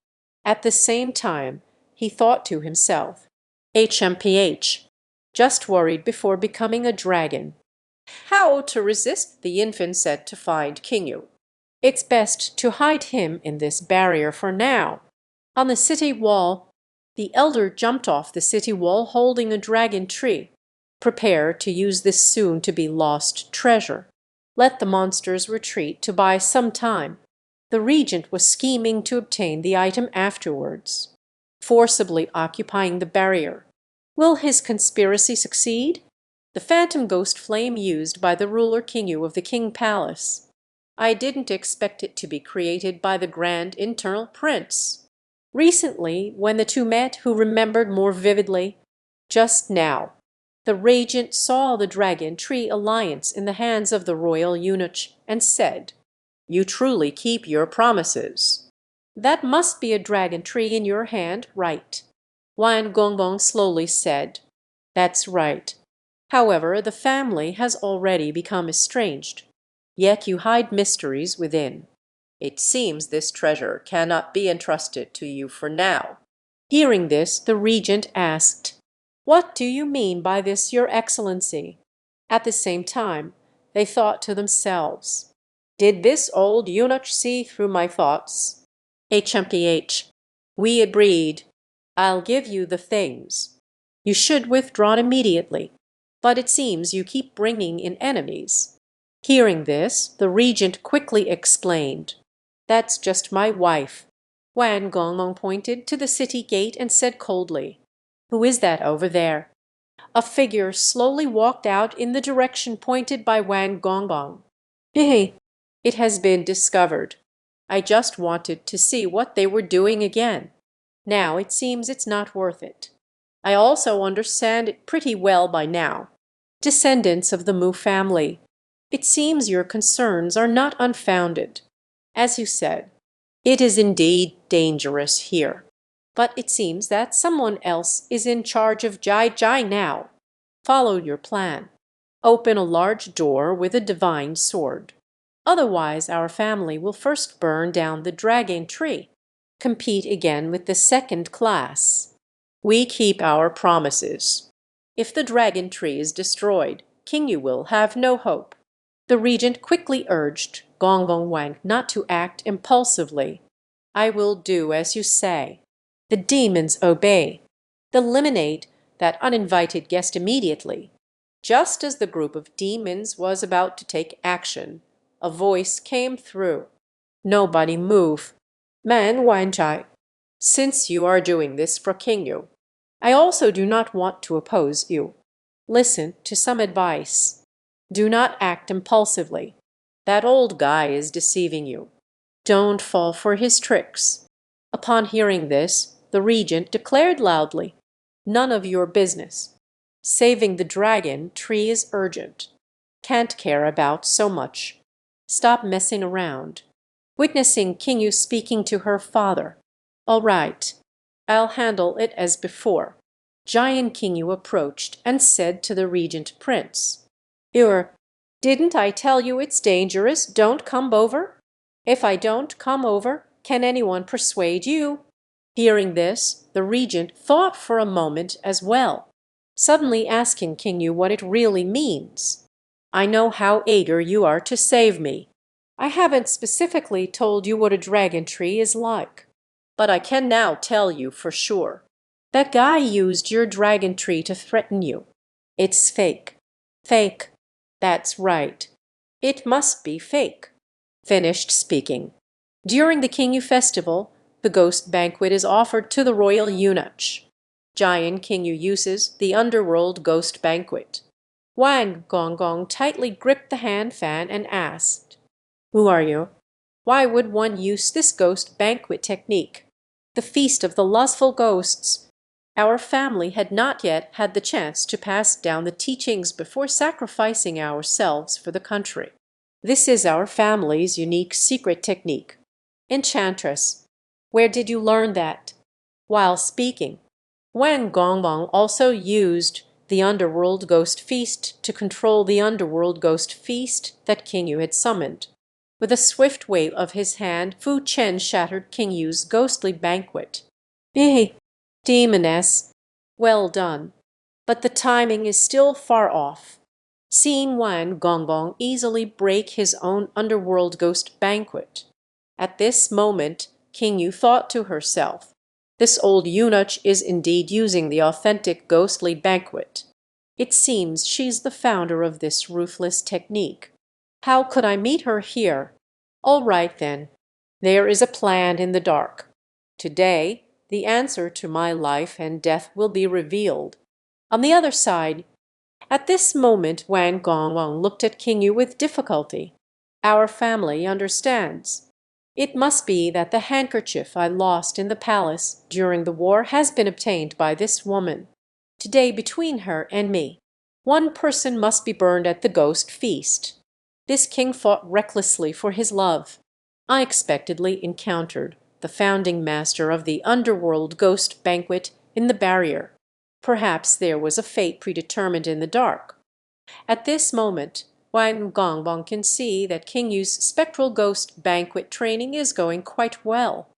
At the same time, he thought to himself, HMPH, just worried before becoming a dragon. How to resist the infant set to find King Yu? It's best to hide him in this barrier for now. On the city wall, the elder jumped off the city wall holding a dragon tree, prepared to use this soon-to-be-lost treasure. Let the monsters retreat to buy some time. The regent was scheming to obtain the item afterwards, forcibly occupying the barrier. Will his conspiracy succeed? The phantom ghost flame used by the ruler Qing of the King Palace. I didn't expect it to be created by the grand internal prince. Recently, when the two met who remembered more vividly, just now, the regent saw the dragon tree alliance in the hands of the royal eunuch and said, "You truly keep your promises." "That must be a dragon tree in your hand, right?" Wan Gongbong slowly said, "That's right. However, the family has already become estranged. Yet you hide mysteries within. It seems this treasure cannot be entrusted to you for now." Hearing this, the regent asked, "What do you mean by this, Your Excellency?" At the same time, they thought to themselves, "Did this old eunuch see through my thoughts?" HMPH. We agreed. I'll give you the things. You should withdraw immediately, but it seems you keep bringing in enemies. Hearing this, the regent quickly explained, "That's just my wife." Wan Gongmong pointed to the city gate and said coldly, "Who is that over there?" A figure slowly walked out in the direction pointed by Wan Gongbong. It has been discovered. I just wanted to see what they were doing again. Now it seems it's not worth it. I also understand it pretty well by now. Descendants of the Mu family, it seems your concerns are not unfounded. As you said, it is indeed dangerous here. But it seems that someone else is in charge of Jai Jai now. Follow your plan. Open a large door with a divine sword. Otherwise our family will first burn down the dragon tree. Compete again with the second class. We keep our promises. If the dragon tree is destroyed, Qingyu will have no hope." The regent quickly urged Gongbong Wang not to act impulsively. "I will do as you say." The demons obey. Eliminate that uninvited guest immediately. Just as the group of demons was about to take action, a voice came through. "Nobody move. Man Wanchai, since you are doing this for Qingyu, I also do not want to oppose you. Listen to some advice. Do not act impulsively. That old guy is deceiving you. Don't fall for his tricks." Upon hearing this, the regent declared loudly, "None of your business. Saving the dragon tree is urgent. Can't care about so much. Stop messing around." Witnessing Qingyu speaking to her father, "All right, I'll handle it as before." Giant Qingyu approached and said to the regent prince, Didn't I tell you it's dangerous? Don't come over." "If I don't come over, can anyone persuade you?" Hearing this, the regent thought for a moment as well, suddenly asking Qingyu what it really means. "I know how eager you are to save me. I haven't specifically told you what a dragon tree is like, but I can now tell you for sure. That guy used your dragon tree to threaten you. It's fake." "Fake. That's right. It must be fake." Finished speaking. During the Qingyu festival, the ghost banquet is offered to the royal eunuch. Giant Qingyu uses the underworld ghost banquet. Wang Gonggong tightly gripped the hand fan and asked, "Who are you? Why would one use this ghost banquet technique? The feast of the lustful ghosts. Our family had not yet had the chance to pass down the teachings before sacrificing ourselves for the country. This is our family's unique secret technique." Enchantress, where did you learn that? While speaking, Wang Gongbong also used the underworld ghost feast to control the underworld ghost feast that Qingyu had summoned. With a swift wave of his hand, Fu Chen shattered Qingyu's ghostly banquet. Demoness, well done, but the timing is still far off. Seeing Wan Gongbong easily break his own underworld ghost banquet. At this moment, Qingyu thought to herself, "This old eunuch is indeed using the authentic ghostly banquet. It seems she's the founder of this ruthless technique." How could I meet her here? All right, then. There is a plan in the dark. Today, the answer to my life and death will be revealed. On the other side, at this moment Wang Gongwang looked at King Yu with difficulty. Our family understands. It must be that the handkerchief I lost in the palace during the war has been obtained by this woman. Today, between her and me, one person must be burned at the ghost feast. This king fought recklessly for his love. Unexpectedly encountered the founding master of the underworld ghost banquet in the barrier. Perhaps there was a fate predetermined in the dark. At this moment, Wang Gongbong can see that King Yu's spectral ghost banquet training is going quite well,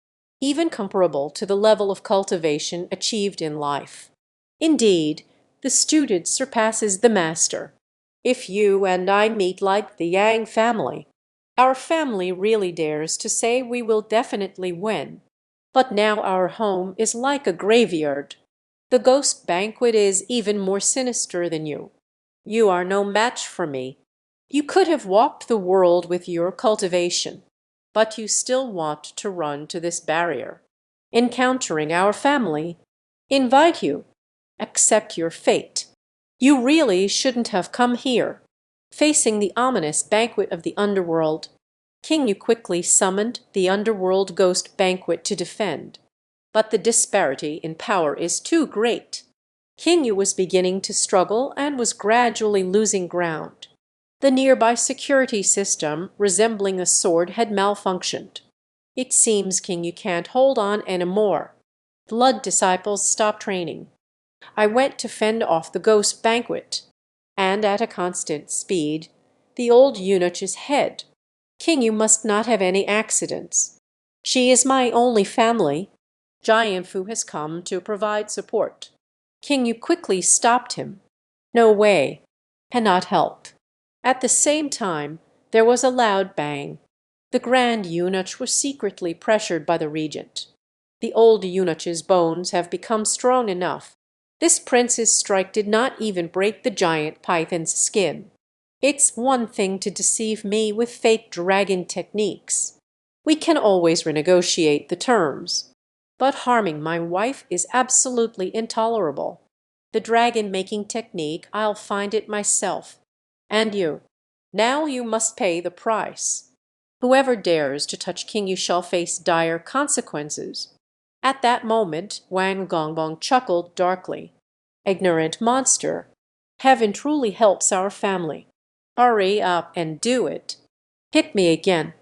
even comparable to the level of cultivation achieved in life. Indeed, the student surpasses the master. If you and I meet like the Yang family, our family really dares to say we will definitely win. But now our home is like a graveyard. The ghost banquet is even more sinister than you. You are no match for me. You could have walked the world with your cultivation, but you still want to run to this barrier. Encountering our family, invite you. Accept your fate. You really shouldn't have come here. Facing the ominous banquet of the underworld, King Yu quickly summoned the underworld ghost banquet to defend. But the disparity in power is too great. King Yu was beginning to struggle and was gradually losing ground. The nearby security system, resembling a sword, had malfunctioned. It seems King Yu can't hold on anymore. Blood disciples stop training. I went to fend off the ghost banquet, and at a constant speed, the old eunuch's head. King Yu must not have any accidents. She is my only family. Jianfu has come to provide support. King Yu quickly stopped him. No way. Cannot help. At the same time, there was a loud bang. The grand eunuch was secretly pressured by the regent. The old eunuch's bones have become strong enough. This prince's strike did not even break the giant python's skin. It's one thing to deceive me with fake dragon techniques. We can always renegotiate the terms. But harming my wife is absolutely intolerable. The dragon-making technique, I'll find it myself. And you. Now you must pay the price. Whoever dares to touch King Yu shall face dire consequences. At that moment, Wang Gongbong chuckled darkly. Ignorant monster. Heaven truly helps our family. Hurry up and do it. Hit me again.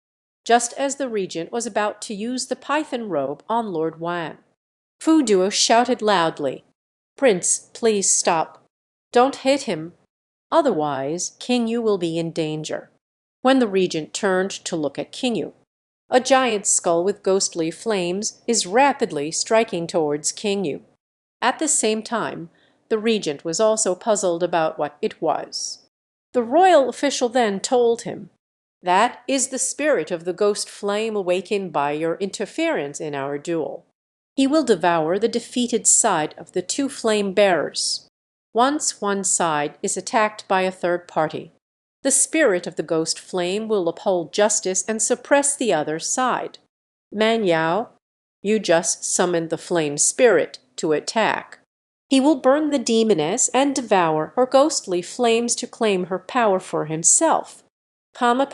Just as the regent was about to use the python robe on Lord Wan. Fu Duo shouted loudly, "Prince, please stop. Don't hit him. Otherwise, King Yu will be in danger." When the regent turned to look at King Yu, a giant skull with ghostly flames is rapidly striking towards King Yu. At the same time, the regent was also puzzled about what it was. The royal official then told him, "That is the spirit of the ghost flame awakened by your interference in our duel. He will devour the defeated side of the two flame bearers. Once one side is attacked by a third party, the spirit of the ghost flame will uphold justice and suppress the other side. Man Yao, you just summoned the flame spirit to attack. He will burn the demoness and devour her ghostly flames to claim her power for himself. Come.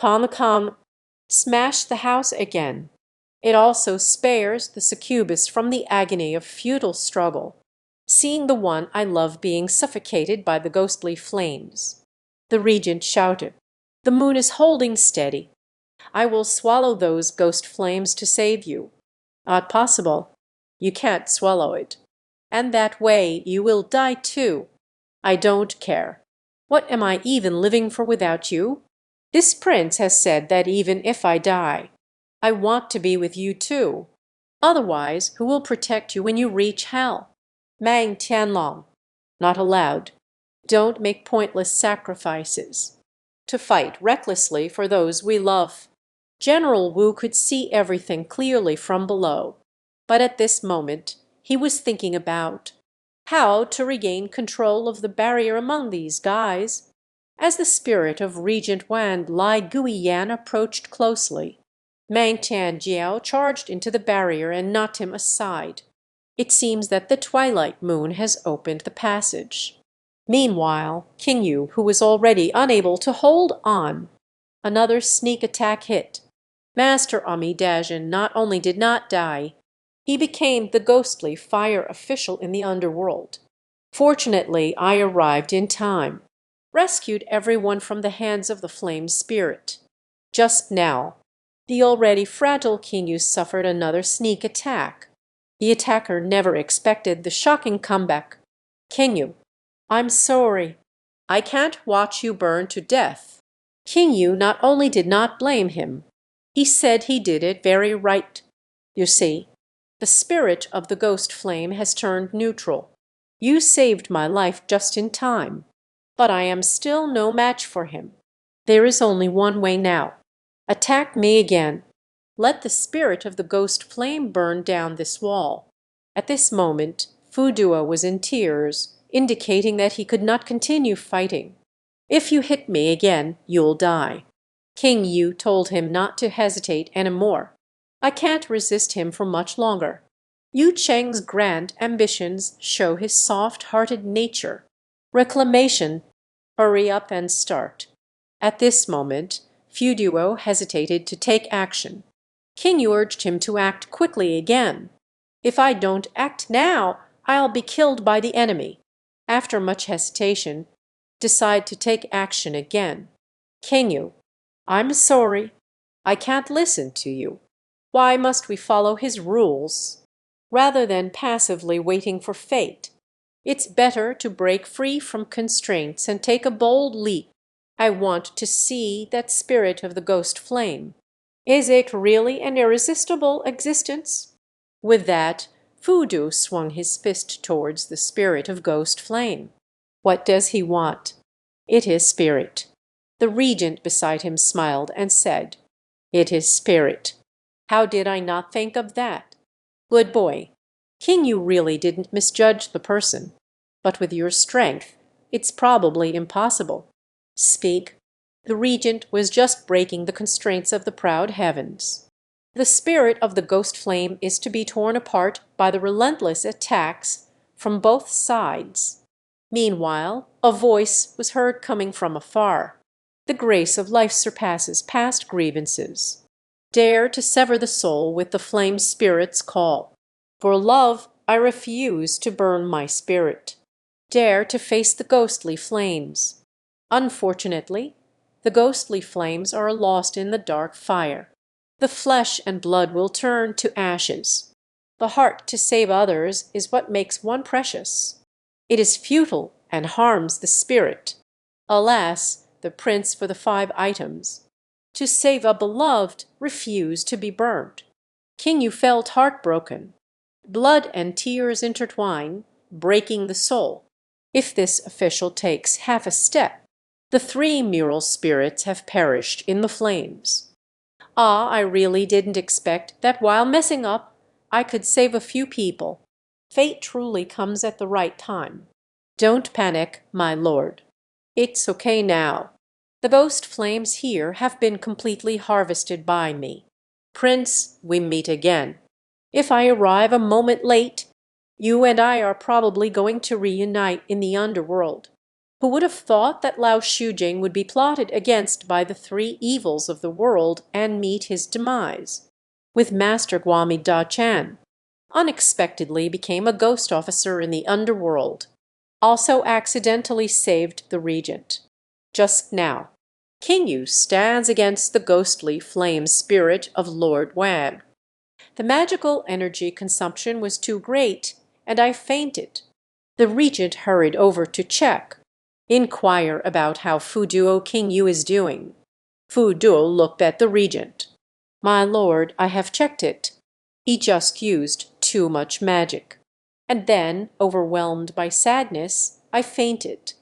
Smash the house again. It also spares the succubus from the agony of futile struggle, seeing the one I love being suffocated by the ghostly flames." The regent shouted, "The moon is holding steady. I will swallow those ghost flames to save you." "Not possible. You can't swallow it. And that way you will die too." "I don't care. What am I even living for without you? This prince has said that even if I die, I want to be with you too. Otherwise, who will protect you when you reach hell?" "Mang Tianlong. Not allowed. Don't make pointless sacrifices. To fight recklessly for those we love." General Wu could see everything clearly from below, but at this moment he was thinking about how to regain control of the barrier among these guys. As the spirit of Regent Wan Lai Guiyan approached closely, Mang Tianjiao charged into the barrier and knocked him aside. It seems that the twilight moon has opened the passage. Meanwhile, King Yu, who was already unable to hold on, another sneak attack hit. Master Amidajin not only did not die, he became the ghostly fire official in the underworld. Fortunately, I arrived in time, rescued everyone from the hands of the flame spirit. Just now, the already fragile King Yu suffered another sneak attack. The attacker never expected the shocking comeback. King Yu, I'm sorry. I can't watch you burn to death. King Yu not only did not blame him, he said he did it very right. You see, the spirit of the ghost flame has turned neutral. You saved my life just in time, but I am still no match for him. There is only one way now. Attack me again. Let the spirit of the ghost flame burn down this wall. At this moment, Fu Duo was in tears, indicating that he could not continue fighting. If you hit me again, you'll die. King Yu told him not to hesitate anymore. I can't resist him for much longer. Yu Cheng's grand ambitions show his soft-hearted nature. Reclamation. Hurry up and start. At this moment, Fu Duo hesitated to take action. King Yu urged him to act quickly again. If I don't act now, I'll be killed by the enemy. After much hesitation, decide to take action again. King Yu, I'm sorry. I can't listen to you. Why must we follow his rules? Rather than passively waiting for fate, it's better to break free from constraints and take a bold leap. I want to see that spirit of the ghost flame. Is it really an irresistible existence? With that, Fu Du swung his fist towards the spirit of ghost flame. What does he want? It is spirit. The regent beside him smiled and said, It is spirit. How did I not think of that? Good boy. King Yu really didn't misjudge the person. But with your strength, it's probably impossible. Speak. The regent was just breaking the constraints of the proud heavens. The spirit of the ghost flame is to be torn apart by the relentless attacks from both sides. Meanwhile, a voice was heard coming from afar. The grace of life surpasses past grievances. Dare to sever the soul with the flame spirit's call. For love, I refuse to burn my spirit. Dare to face the ghostly flames. Unfortunately, the ghostly flames are lost in the dark fire. The flesh and blood will turn to ashes. The heart to save others is what makes one precious. It is futile and harms the spirit. Alas, the prince for the 5 items. To save a beloved, refuse to be burned. King Yu felt heartbroken. Blood and tears intertwine, breaking the soul. If this official takes half a step, the 3 mural spirits have perished in the flames. Ah, I really didn't expect that while messing up, I could save a few people. Fate truly comes at the right time. Don't panic, my lord. It's okay now. The ghost flames here have been completely harvested by me. Prince, we meet again. If I arrive a moment late, you and I are probably going to reunite in the underworld. Who would have thought that Lao Shujing would be plotted against by the 3 evils of the world and meet his demise? With Master Guami Da Chan, unexpectedly became a ghost officer in the underworld. Also accidentally saved the regent. Just now, King Yu stands against the ghostly flame spirit of Lord Wan. The magical energy consumption was too great, and I fainted. The regent hurried over to check. Inquire about how Fu Duo King Yu is doing. Fu Duo looked at the regent. My lord, I have checked it. He just used too much magic. And then, overwhelmed by sadness, I fainted.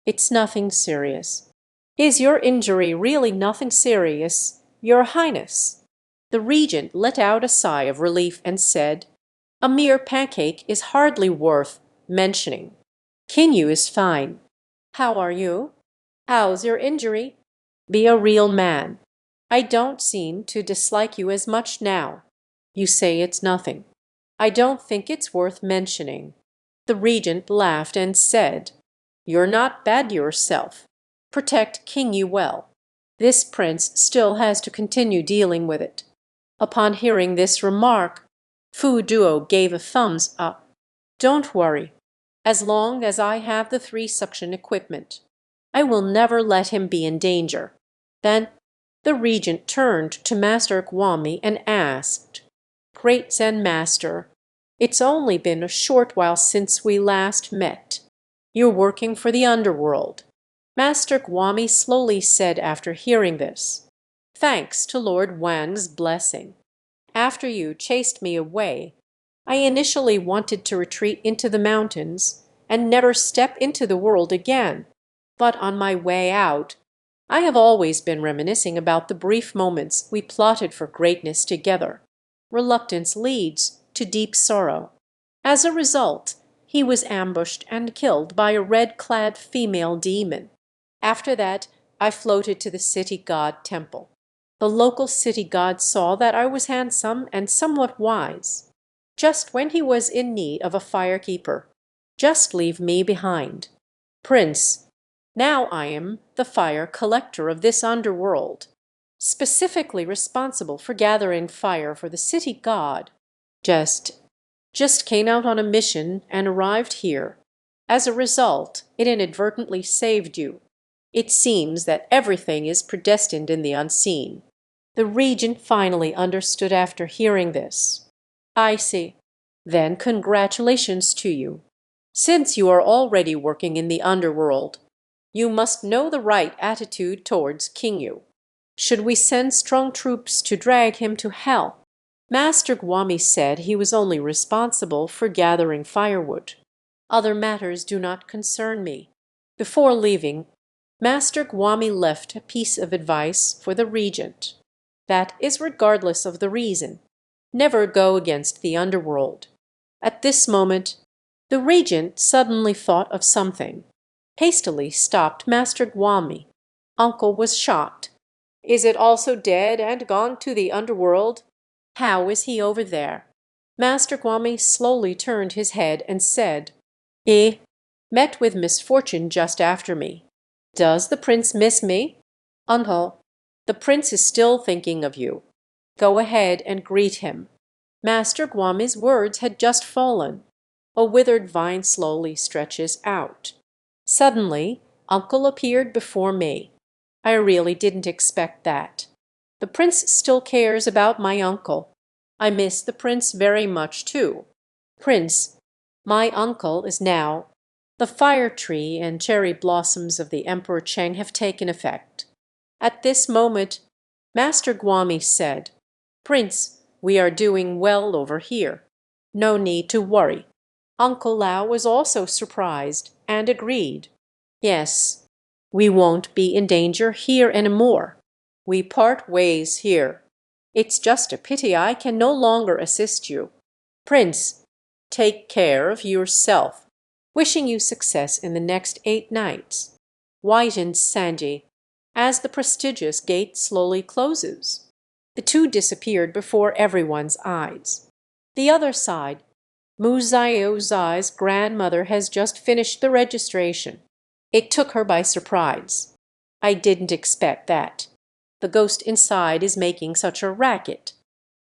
It's nothing serious. Is your injury really nothing serious, Your Highness? The regent let out a sigh of relief and said, A mere pancake is hardly worth mentioning. King Yu is fine. How are you? How's your injury? Be a real man. I don't seem to dislike you as much now. You say it's nothing. I don't think it's worth mentioning." The regent laughed and said, "You're not bad yourself. Protect King you well. This prince still has to continue dealing with it." Upon hearing this remark, Fu Duo gave a thumbs up. "Don't worry. As long as I have the 3 suction equipment, I will never let him be in danger." Then the regent turned to Master Guami and asked, "Great Zen Master, it's only been a short while since we last met. You're working for the underworld." Master Guami slowly said after hearing this, "Thanks to Lord Wang's blessing. After you chased me away, I initially wanted to retreat into the mountains and never step into the world again. But on my way out, I have always been reminiscing about the brief moments we plotted for greatness together. Reluctance leads to deep sorrow. As a result, he was ambushed and killed by a red-clad female demon. After that, I floated to the city god temple. The local city god saw that I was handsome and somewhat wise. Just when he was in need of a firekeeper, just leave me behind. Prince, now I am the fire collector of this underworld, specifically responsible for gathering fire for the city god. Just came out on a mission and arrived here. As a result, it inadvertently saved you. It seems that everything is predestined in the unseen." The regent finally understood after hearing this. "I see. Then congratulations to you. Since you are already working in the underworld, you must know the right attitude towards King Yu. Should we send strong troops to drag him to hell?" Master Guami said he was only responsible for gathering firewood. "Other matters do not concern me." Before leaving, Master Guami left a piece of advice for the regent. That is regardless of the reason. Never go against the underworld. At this moment, the regent suddenly thought of something. Hastily stopped Master Guami. Uncle was shocked. "Is it also dead and gone to the underworld? How is he over there?" Master Guami slowly turned his head and said, Met with misfortune just after me. Does the prince miss me?" "Uncle, the prince is still thinking of you. Go ahead and greet him." Master Guami's words had just fallen. A withered vine slowly stretches out. Suddenly, uncle appeared before me. I really didn't expect that. The prince still cares about my uncle. I miss the prince very much too. Prince, my uncle is now. The fire tree and cherry blossoms of the Emperor Qing have taken effect. At this moment, Master Guami said, "Prince, we are doing well over here. No need to worry." Uncle Lao was also surprised and agreed. "Yes, we won't be in danger here anymore. We part ways here. It's just a pity I can no longer assist you. Prince, take care of yourself. Wishing you success in the next 8 nights. Whitened Sanji, as the prestigious gate slowly closes." The two disappeared before everyone's eyes. The other side, Mu Zaiu Zai's grandmother has just finished the registration. It took her by surprise. I didn't expect that. The ghost inside is making such a racket.